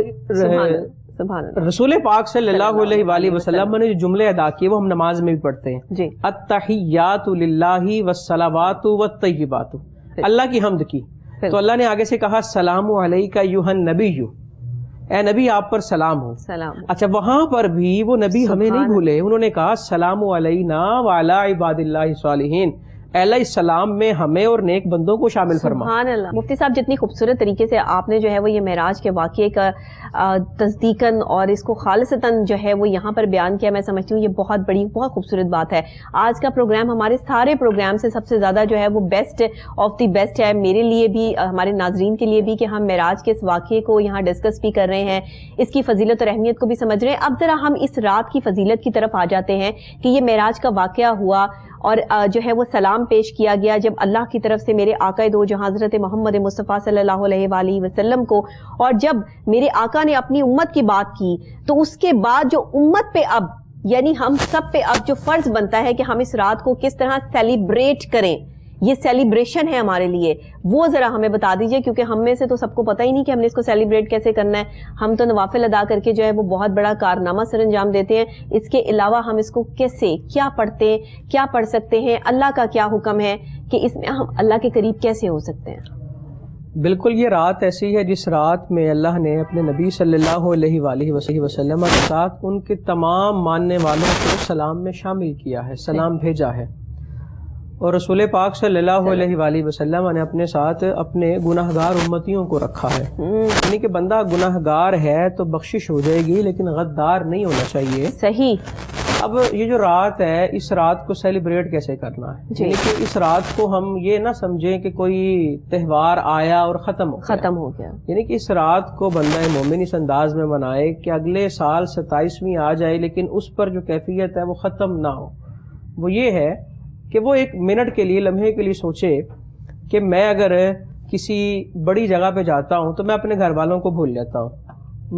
رسول پاک صلی اللہ علیہ وآلہ وسلم نے جو جملے ادا کیے وہ ہم نماز میں بھی پڑھتے ہیں جی. التحیات للہ والصلوات والطیبات، اللہ کی حمد کی تو اللہ نے آگے سے کہا السلام علیک ایھا النبی، اے نبی آپ پر سلام ہو. اچھا وہاں پر بھی وہ نبی ہمیں نہیں بھولے، انہوں نے کہا السلام علینا وعلی عباد اللہ الصالحین، اے اللہ اس سلام میں ہمیں اور نیک بندوں کو شامل فرما. سبحان اللہ. مفتی صاحب جتنی خوبصورت طریقے سے آپ نے جو ہے وہ یہ معراج کے واقعے کا تصدیقاً اور اس کو خالصتاً جو ہے وہ یہاں پر بیان کیا، میں سمجھتی ہوں یہ بہت بڑی بہت خوبصورت بات ہے. آج کا پروگرام ہمارے سارے پروگرام سے سب سے زیادہ جو ہے وہ بیسٹ آف دی بیسٹ ہے، میرے لیے بھی ہمارے ناظرین کے لیے بھی، کہ ہم معراج کے اس واقعے کو یہاں ڈسکس بھی کر رہے ہیں، اس کی فضیلت اور اہمیت کو بھی سمجھ رہے ہیں. اب ذرا ہم اس رات کی فضیلت کی طرف آ جاتے ہیں کہ یہ معراج کا واقعہ ہوا اور جو ہے وہ سلام پیش کیا گیا جب اللہ کی طرف سے میرے آقا دو جہاں حضرت محمد مصطفیٰ صلی اللہ علیہ وآلہ وسلم کو، اور جب میرے آقا نے اپنی امت کی بات کی تو اس کے بعد جو امت پہ اب یعنی ہم سب پہ اب جو فرض بنتا ہے کہ ہم اس رات کو کس طرح سیلیبریٹ کریں، یہ سیلیبریشن ہے ہمارے لیے، وہ ذرا ہمیں بتا دیجئے، کیونکہ ہم میں سے تو سب کو پتہ ہی نہیں کہ ہم نے اس کو سیلیبریٹ کیسے کرنا ہے. ہم تو نوافل ادا کر کے جو ہے وہ بہت بڑا کارنامہ سر انجام دیتے ہیں، اس کے علاوہ ہم اس کو کیسے کیا پڑھتے ہیں، کیا پڑھ سکتے ہیں، اللہ کا کیا حکم ہے کہ اس میں ہم اللہ کے قریب کیسے ہو سکتے ہیں. بالکل یہ رات ایسی ہے جس رات میں اللہ نے اپنے نبی صلی اللہ علیہ وآلہ وسلم کے ساتھ ان کے تمام ماننے والوں کو سلام میں شامل کیا ہے، سلام بھیجا ہے. اور رسول پاک صلی اللہ علیہ وآلہ وسلم نے اپنے ساتھ اپنے گناہگار امتیوں کو رکھا ہے، یعنی کہ بندہ گناہگار ہے تو بخشش ہو جائے گی لیکن غدار نہیں ہونا چاہیے. صحیح. اب یہ جو رات ہے اس رات کو سیلیبریٹ کیسے کرنا ہے، یعنی کہ اس رات کو ہم یہ نہ سمجھیں کہ کوئی تہوار آیا اور ختم ہو گیا، یعنی کہ اس رات کو بندہ مومن اس انداز میں منائے کہ اگلے سال 27ویں آ جائے لیکن اس پر جو کیفیت ہے وہ ختم نہ ہو. وہ یہ ہے کہ وہ ایک منٹ کے لیے، لمحے کے لیے سوچے کہ میں اگر کسی بڑی جگہ پہ جاتا ہوں تو میں اپنے گھر والوں کو بھول جاتا ہوں،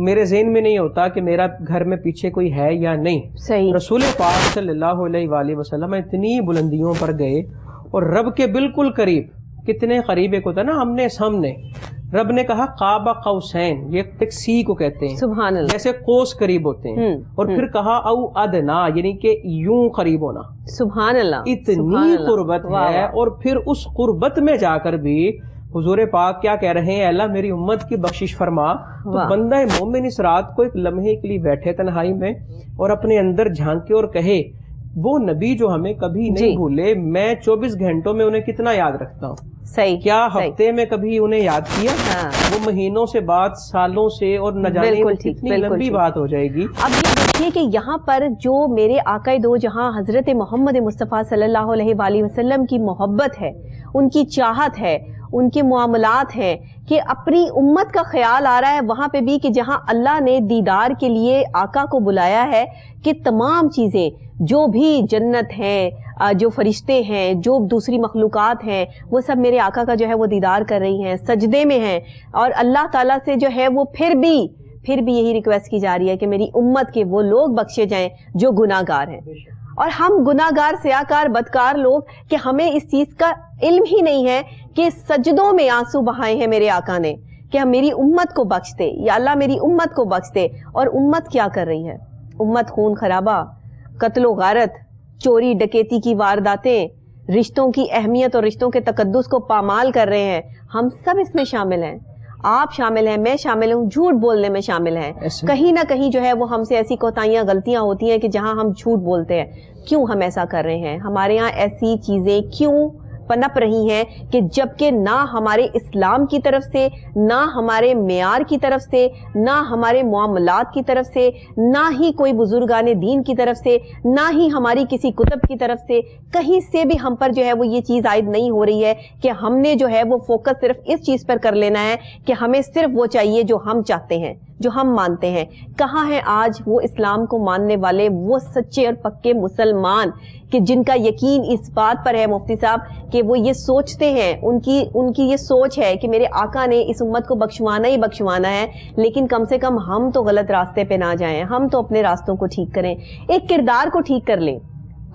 میرے ذہن میں نہیں ہوتا کہ میرا گھر میں پیچھے کوئی ہے یا نہیں. صحیح. رسول پاک صلی اللہ علیہ وآلہ وسلم اتنی بلندیوں پر گئے اور رب کے بالکل قریب، کتنے قریب، ایک ہوتا ہے نا ہم نے سامنے، رب نے کہا قاب قوسین، یہ ایک سی کو کہتے ہیں، سبحان اللہ، جیسے قوس قریب ہوتے ہیں، اور پھر کہا او ادنا، یعنی کہ یوں قریب ہونا. سبحان اللہ. اتنی قربت ہے. اور پھر اس قربت میں جا کر بھی حضور پاک کیا کہہ رہے ہیں، اللہ میری امت کی بخشش فرما. تو بندہ مومن اس رات کو ایک لمحے کے لیے بیٹھے تنہائی میں اور اپنے اندر جھانکے اور کہے وہ نبی جو ہمیں کبھی نہیں بھولے، میں 24 گھنٹوں میں انہیں کتنا یاد رکھتا ہوں. صحیح. کیا ہفتے میں کبھی انہیں یاد کیا؟ وہ مہینوں سے بات، سالوں سے، اور نہ جانے کتنی لمبی بات ہو جائے گی. اب یہ دیکھیے کہ یہاں پر جو میرے آقا دو جہاں حضرت محمد مصطفیٰ صلی اللہ علیہ وآلہ وسلم کی محبت ہے، ان کی چاہت ہے، ان کے معاملات ہیں، کہ اپنی امت کا خیال آ رہا ہے وہاں پہ بھی کہ جہاں اللہ نے دیدار کے لیے آقا کو بلایا ہے کہ تمام چیزیں جو بھی جنت ہے، جو فرشتے ہیں، جو دوسری مخلوقات ہیں، وہ سب میرے آقا کا جو ہے وہ دیدار کر رہی ہیں، سجدے میں ہیں، اور اللہ تعالیٰ سے جو ہے وہ پھر بھی یہی ریکویسٹ کی جا رہی ہے کہ میری امت کے وہ لوگ بخشے جائیں جو گناہ گار ہیں. اور ہم گناہ گار، سیاکار، بدکار لوگ کہ ہمیں اس چیز کا علم ہی نہیں ہے کہ سجدوں میں آنسو بہائے ہیں میرے آقا نے کہ ہم میری امت کو بخش دے، یا اللہ میری امت کو بخش دے. اور امت کیا کر رہی ہے؟ امت خون خرابہ، قتل و غارت، چوری ڈکیتی کی وارداتیں، رشتوں کی اہمیت اور رشتوں کے تقدس کو پامال کر رہے ہیں. ہم سب اس میں شامل ہیں، آپ شامل ہیں، میں شامل ہوں، جھوٹ بولنے میں شامل ہیں. کہیں نہ کہیں جو ہے وہ ہم سے ایسی کوتاہیاں، غلطیاں ہوتی ہیں کہ جہاں ہم جھوٹ بولتے ہیں. کیوں ہم ایسا کر رہے ہیں؟ ہمارے ہاں ایسی چیزیں کیوں پنپ رہی ہیں کہ جبکہ نہ ہمارے اسلام کی طرف سے، نہ ہمارے معیار کی طرف سے، نہ ہمارے معاملات کی طرف سے، نہ ہی کوئی بزرگان دین کی طرف سے، نہ ہی ہماری کسی کتب کی طرف سے، کہیں سے بھی ہم پر جو ہے وہ یہ چیز عائد نہیں ہو رہی ہے کہ ہم نے جو ہے وہ فوکس صرف اس چیز پر کر لینا ہے کہ ہمیں صرف وہ چاہیے جو ہم چاہتے ہیں، جو ہم مانتے ہیں. کہاں ہیں آج وہ اسلام کو ماننے والے، وہ سچے اور پکے مسلمان کہ جن کا یقین اس بات پر ہے مفتی صاحب کہ وہ یہ سوچتے ہیں، ان کی یہ سوچ ہے کہ میرے آقا نے اس امت کو بخشوانا ہی بخشوانا ہے، لیکن کم سے کم ہم تو غلط راستے پہ نہ جائیں، ہم تو اپنے راستوں کو ٹھیک کریں، ایک کردار کو ٹھیک کر لیں.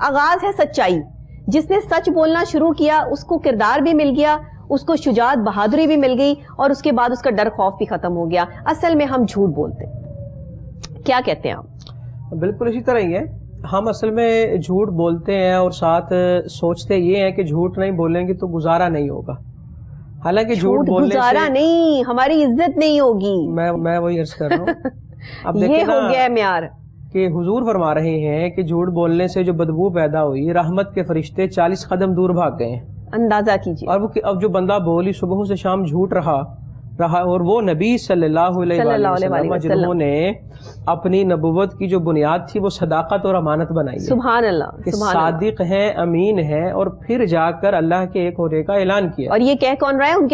آغاز ہے سچائی. جس نے سچ بولنا شروع کیا اس کو کردار بھی مل گیا، اس کو شجاعت، بہادری بھی مل گئی، اور اس کے بعد اس کا ڈر خوف بھی ختم ہو گیا. اصل میں ہم جھوٹ بولتے. کیا کہتے ہیں آپ؟ بالکل اسی طرح ہی ہے. ہم اصل میں جھوٹ بولتے ہیں اور ساتھ سوچتے یہ ہیں کہ جھوٹ نہیں بولیں گے تو گزارا نہیں ہوگا. حالانکہ جھوٹ بولنے سے گزارا نہیں، ہماری عزت نہیں ہوگی. میں وہی عرض کر رہا ہوں. اب یہ ہو گیا ہے معیار کہ حضور فرما رہے ہیں کہ جھوٹ بولنے سے جو بدبو پیدا ہوئی، رحمت کے فرشتے 40 قدم دور بھاگ گئے ہیں. اندازہ کیجیے. اور وہ اب جو بندہ بولی صبح سے شام جھوٹ رہا اور وہ نبی صلی اللہ علیہ وسلم جنہوں نے اپنی نبوت کی جو بنیاد تھی وہ صداقت اور امانت بنائی. سبحان اللہ. کہ صادق ہیں، امین ہیں، اور پھر جا کر اللہ کے ایک ہونے کا اعلان کیا. اور یہ کہہ کون رہا ہے؟ ان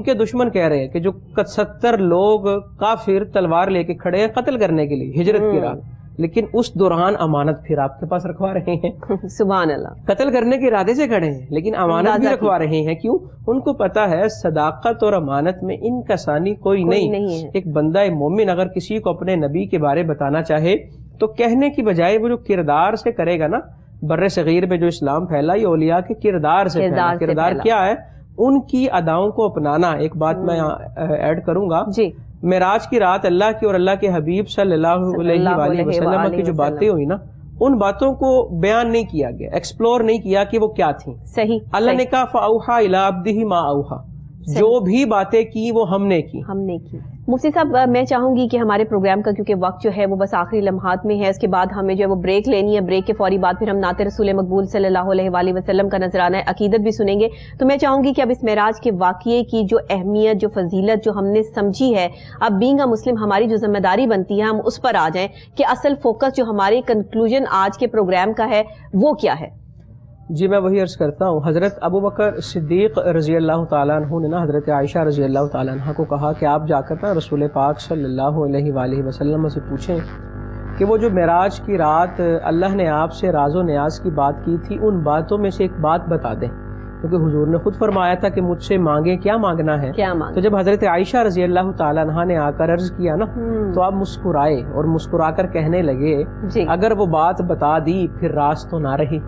کے دشمن کہہ رہے ہیں کہ جو 70 لوگ کافر تلوار لے کے کھڑے ہیں قتل کرنے کے لیے ہجرت کی راہ، لیکن اس دوران امانت پھر آپ کے پاس رکھوا رہے ہیں. سبحان اللہ. قتل کرنے کے ارادے سے کھڑے ہیں لیکن امانت بھی رکھوا رہے ہیں. کیوں؟ ان کو پتا ہے صداقت اور امانت میں ان کا ثانی کوئی نہیں ہے. ایک بندہ مومن اگر کسی کو اپنے نبی کے بارے بتانا چاہے تو کہنے کی بجائے وہ جو کردار سے کرے گا نا. بر صغیر میں جو اسلام پھیلا یہ اولیاء کے کردار سے پھیلا. کردار کیا ہے؟ ان کی اداؤں کو اپنانا. ایک بات میں ایڈ کروں گا جی. معراج کی رات اللہ کی اور اللہ کے حبیب صلی اللہ علیہ وسلم کی جو باتیں ہوئی نا، ان باتوں کو بیان نہیں کیا گیا، ایکسپلور نہیں کیا کہ وہ کیا تھیں. صحیح. اللہ نے کہا فَأَوْحَا إِلَىٰ عَبْدِهِ مَا أَوْحَا. جو بھی باتیں کی وہ ہم نے کی. مفتی صاحب میں چاہوں گی کہ ہمارے پروگرام کا کیونکہ وقت جو ہے وہ بس آخری لمحات میں ہے، اس کے بعد ہمیں جو ہے وہ بریک لینی ہے. بریک کے فوری بعد پھر ہم نعت رسول مقبول صلی اللہ علیہ وآلہ وسلم کا نذرانہ عقیدت بھی سنیں گے. تو میں چاہوں گی کہ اب اس معراج کے واقعے کی جو اہمیت، جو فضیلت جو ہم نے سمجھی ہے، اب بینگ اے مسلم ہماری جو ذمہ داری بنتی ہے ہم اس پر آ جائیں کہ اصل فوکس جو ہماری کنکلوژن آج کے پروگرام کا ہے وہ کیا ہے. جی میں وہی عرض کرتا ہوں. حضرت ابو بکر صدیق رضی اللہ تعالیٰ عنہ نے نا حضرت عائشہ رضی اللہ تعالیٰ عنہ کو کہا کہ آپ جا کر نا رسول پاک صلی اللہ علیہ وآلہ وسلم سے پوچھیں کہ وہ جو معراج کی رات اللہ نے آپ سے راز و نیاز کی بات کی تھی ان باتوں میں سے ایک بات بتا دیں، کیونکہ حضور نے خود فرمایا تھا کہ مجھ سے مانگیں، کیا مانگنا ہے. تو جب حضرت عائشہ رضی اللہ تعالیٰ عنہ نے آ کر عرض کیا نا تو آپ مسکرائے اور مسکرا کر کہنے لگے اگر وہ بات بتا دی پھر راز تو نہ رہی.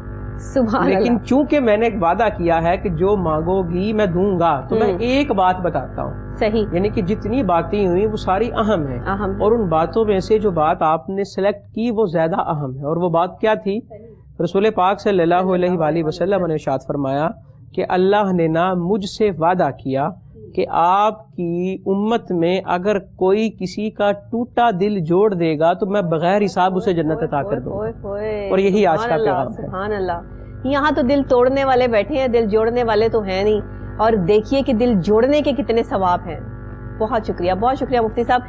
لیکن چونکہ میں نے ایک وعدہ کیا ہے کہ جو مانگو گی میں دوں گا تو میں ایک بات بتاتا ہوں. صحیح. یعنی کہ جتنی باتیں ہوئی وہ ساری اہم ہیں اور ان باتوں میں سے جو بات آپ نے سلیکٹ کی وہ زیادہ اہم ہے. اور وہ بات کیا تھی؟ رسول پاک صلی اللہ علیہ وآلہ وسلم نے ارشاد فرمایا کہ اللہ نے نا مجھ سے وعدہ کیا کہ آپ کی امت میں اگر کوئی کسی کا ٹوٹا دل جوڑ دے گا تو میں بغیر حساب اسے جنت عطا کر دوں گا. اور یہی آج کا پیغام ہے. سبحان اللہ. یہاں تو دل توڑنے والے بیٹھے ہیں، دل جوڑنے والے تو ہیں نہیں. اور دیکھیے کہ دل جوڑنے کے کتنے ثواب ہیں. بہت شکریہ، بہت شکریہ مفتی صاحب.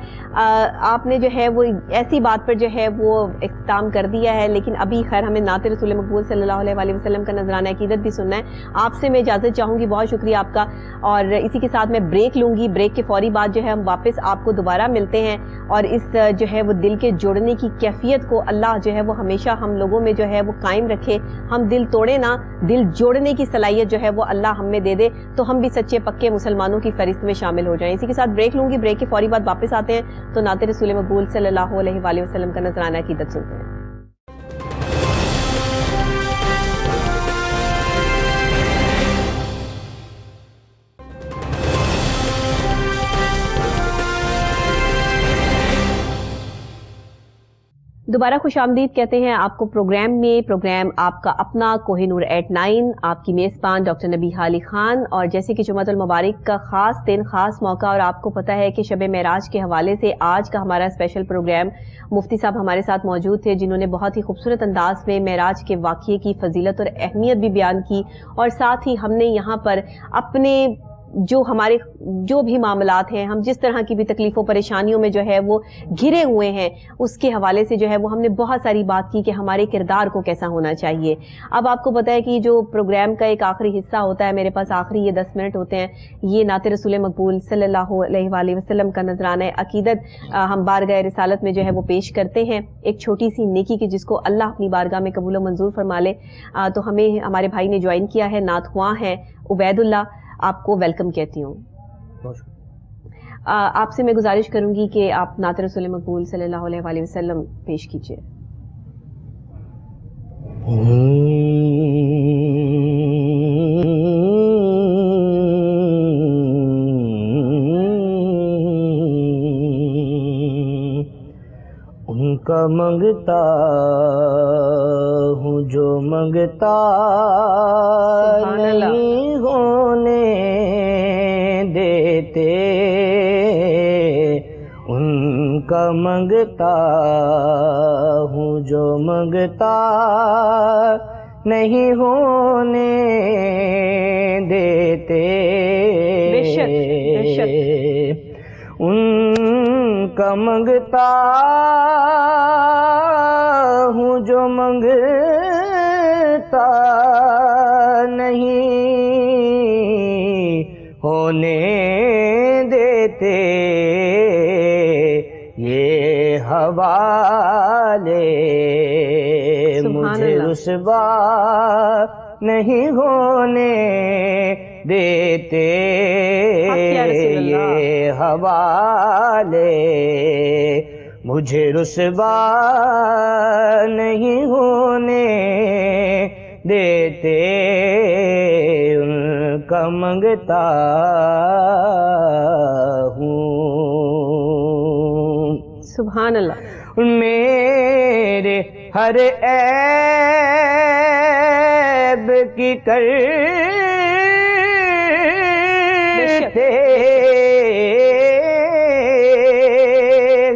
آپ نے جو ہے وہ ایسی بات پر جو ہے وہ اختتام کر دیا ہے، لیکن ابھی خیر ہمیں نعت رسول مقبول صلی اللہ علیہ وآلہ وسلم کا نذرانہ عقیدت بھی سننا ہے. آپ سے میں اجازت چاہوں گی. بہت شکریہ آپ کا. اور اسی کے ساتھ میں بریک لوں گی. بریک کے فوری بعد جو ہے ہم واپس آپ کو دوبارہ ملتے ہیں اور اس جو ہے وہ دل کے جوڑنے کی کیفیت کو اللہ جو ہے وہ ہمیشہ ہم لوگوں میں جو ہے وہ قائم رکھے. ہم دل توڑے نہ، دل جوڑنے کی صلاحیت جو ہے وہ اللہ ہم میں دے دے تو ہم بھی سچے پکے مسلمانوں کی فہرست میں شامل ہو جائیں. اسی کے ساتھ بریک لوں گی. بریک کے فوری بعد واپس آتے ہیں تو نعت رسول مقبول صلی اللہ علیہ وآلہ وسلم کا نذرانہ عقیدت سنتے ہیں. دوبارہ خوش آمدید کہتے ہیں آپ کو پروگرام میں. پروگرام آپ کا اپنا کوہ نور ایٹ 9، آپ کی میزبان ڈاکٹر نبیہہ علی خان. اور جیسے کہ جمعۃ المبارک کا خاص دن، خاص موقع، اور آپ کو پتہ ہے کہ شب معراج کے حوالے سے آج کا ہمارا اسپیشل پروگرام مفتی صاحب ہمارے ساتھ موجود تھے جنہوں نے بہت ہی خوبصورت انداز میں معراج کے واقعے کی فضیلت اور اہمیت بھی بیان کی. اور ساتھ ہی ہم نے یہاں پر اپنے جو ہمارے جو بھی معاملات ہیں، ہم جس طرح کی بھی تکلیفوں پریشانیوں میں جو ہے وہ گھرے ہوئے ہیں، اس کے حوالے سے جو ہے وہ ہم نے بہت ساری بات کی کہ ہمارے کردار کو کیسا ہونا چاہیے. اب آپ کو پتہ ہے کہ جو پروگرام کا ایک آخری حصہ ہوتا ہے، میرے پاس آخری یہ 10 منٹ ہوتے ہیں، یہ نعت رسول مقبول صلی اللہ علیہ وآلہ وسلم کا نذرانہ عقیدت ہم بارگاہ رسالت میں جو ہے وہ پیش کرتے ہیں. ایک چھوٹی سی نیکی کی جس کو اللہ اپنی بارگاہ میں قبول و منظور فرما لے. تو ہمیں ہمارے بھائی نے جوائن کیا ہے، نعت خواں ہیں عبید اللہ. آپ کو ویلکم کہتی ہوں. آپ سے میں گزارش کروں گی کہ آپ نعت رسول مقبول صلی اللہ علیہ وآلہ وسلم پیش کیجیے. کا منگتا ہوں، جو منگتا نہیں ہونے دیتے، ان کا منگتا ہوں، جو منگتا نہیں ہونے دیتے، بے شک بے شک، ان کا منگتا ہوں، جو منگتا نہیں ہونے دیتے، یہ حوالے مجھے رسوا نہیں ہونے دیتے، یہ حوالے مجھے رسوا نہیں ہونے دیتے، ان کا منگتا ہوں۔ سبحان اللہ۔ میرے ہر عیب کی کرتے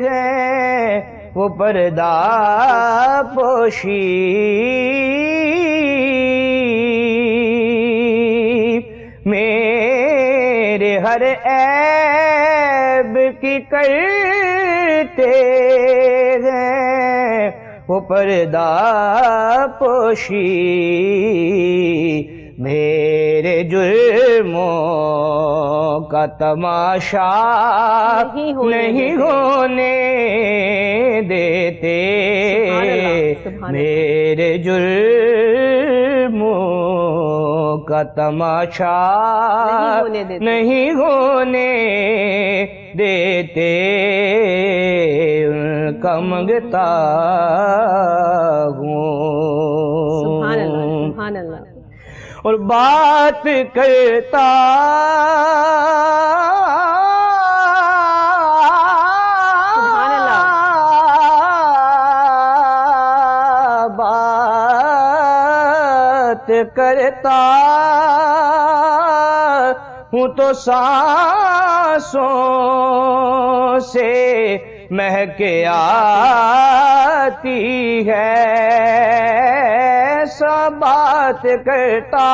ہیں وہ پردہ پوشی، میرے ہر عیب کی کرتے ہیں وہ پردہ پوشی، میرے جرموں کا تماشا نہیں ہونے دیتے، میرے جرموں کا تماشا نہیں ہونے دیتے، ان کا منگتا ہوں۔ سبحان اللہ سبحان اللہ۔ اور بات کرتا بات کرتا ہوں تو سانسوں سے مہک آتی ہے، ایسا بات کرتا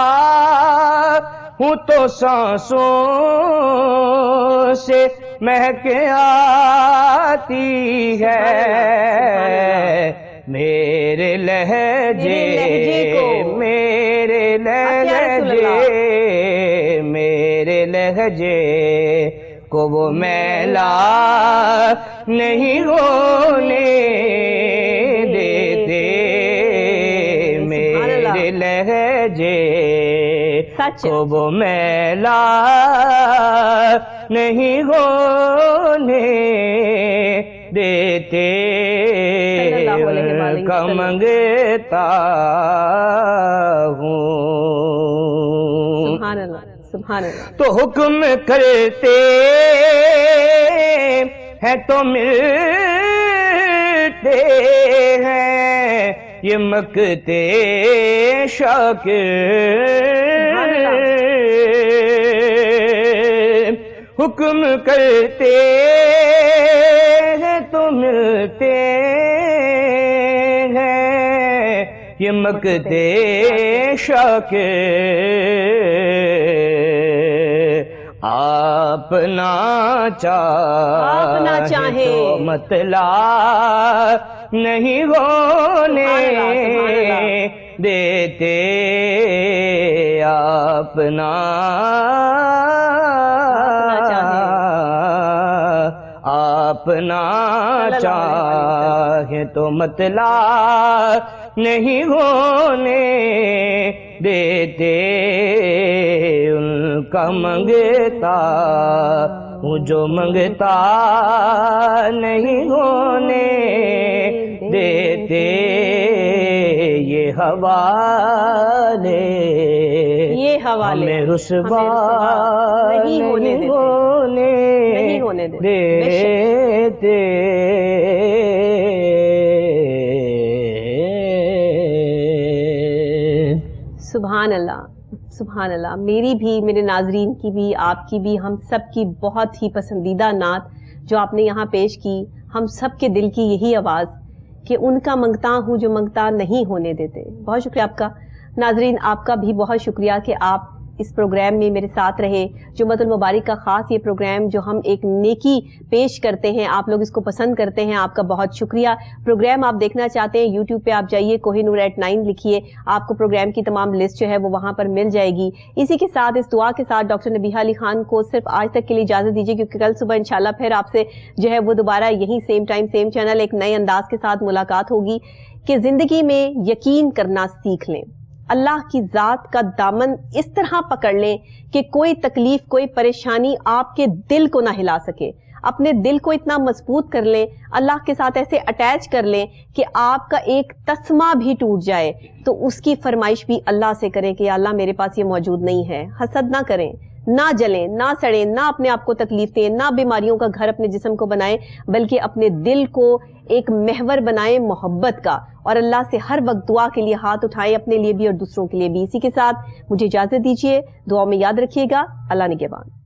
ہوں تو سانسوں سے مہک آتی ہے، میرے لہجے میرے لہجے کو وہ میلا نہیں ہونے دیتے، میرے لہجے کو وہ میلا نہیں ہونے دیتے، کا منگتا ہوں۔ سبحان اللہ سبحان اللہ۔ تو حکم کرتے ہیں تو ملتے ہیں یہ مکتے شاکر، حکم کرتے ہیں تو ملتے ہیں یہ مکتے شاکر، آپ نہ چاہیں تو مطلع نہیں ہونے دیتے، آپ نہ چاہیں تو مطلع نہیں ہونے دیتے، ان کا منگتا ہوں، جو منگتا نہیں ہونے دیتے، یہ حوالے ہمیں رسوا نہیں ہونے دیتے۔ سبحان اللہ، سبحان اللہ. میری بھی، میرے ناظرین کی بھی، آپ کی بھی، ہم سب کی بہت ہی پسندیدہ نعت جو آپ نے یہاں پیش کی. ہم سب کے دل کی یہی آواز کہ ان کا منگتا ہوں جو منگتا نہیں ہونے دیتے. بہت شکریہ آپ کا. ناظرین آپ کا بھی بہت شکریہ کہ آپ اس پروگرام میں میرے ساتھ رہے. جمعۃ المبارک کا خاص یہ پروگرام جو ہم ایک نیکی پیش کرتے ہیں، آپ لوگ اس کو پسند کرتے ہیں، آپ کا بہت شکریہ. پروگرام آپ دیکھنا چاہتے ہیں یوٹیوب پہ آپ جائیے، کوہ نور @9 لکھیے، آپ کو پروگرام کی تمام لسٹ جو ہے وہ وہاں پر مل جائے گی. اسی کے ساتھ اس دعا کے ساتھ ڈاکٹر نبیہہ علی خان کو صرف آج تک کے لیے اجازت دیجیے، کیونکہ کل صبح انشاءاللہ پھر آپ سے جو ہے وہ دوبارہ یہی سیم ٹائم سیم چینل ایک نئے انداز کے ساتھ ملاقات ہوگی. کہ زندگی میں یقین کرنا سیکھ لیں، اللہ کی ذات کا دامن اس طرح پکڑ لیں کہ کوئی تکلیف، کوئی پریشانی آپ کے دل کو نہ ہلا سکے. اپنے دل کو اتنا مضبوط کر لیں، اللہ کے ساتھ ایسے اٹیچ کر لیں کہ آپ کا ایک تسمہ بھی ٹوٹ جائے تو اس کی فرمائش بھی اللہ سے کریں کہ اللہ میرے پاس یہ موجود نہیں ہے. حسد نہ کریں، نہ جلیں، نہ سڑیں، نہ اپنے آپ کو تکلیف دیں، نہ بیماریوں کا گھر اپنے جسم کو بنائیں، بلکہ اپنے دل کو ایک محور بنائیں محبت کا، اور اللہ سے ہر وقت دعا کے لیے ہاتھ اٹھائیں، اپنے لیے بھی اور دوسروں کے لیے بھی. اسی کے ساتھ مجھے اجازت دیجیے، دعا میں یاد رکھیے گا. اللہ نگہبان.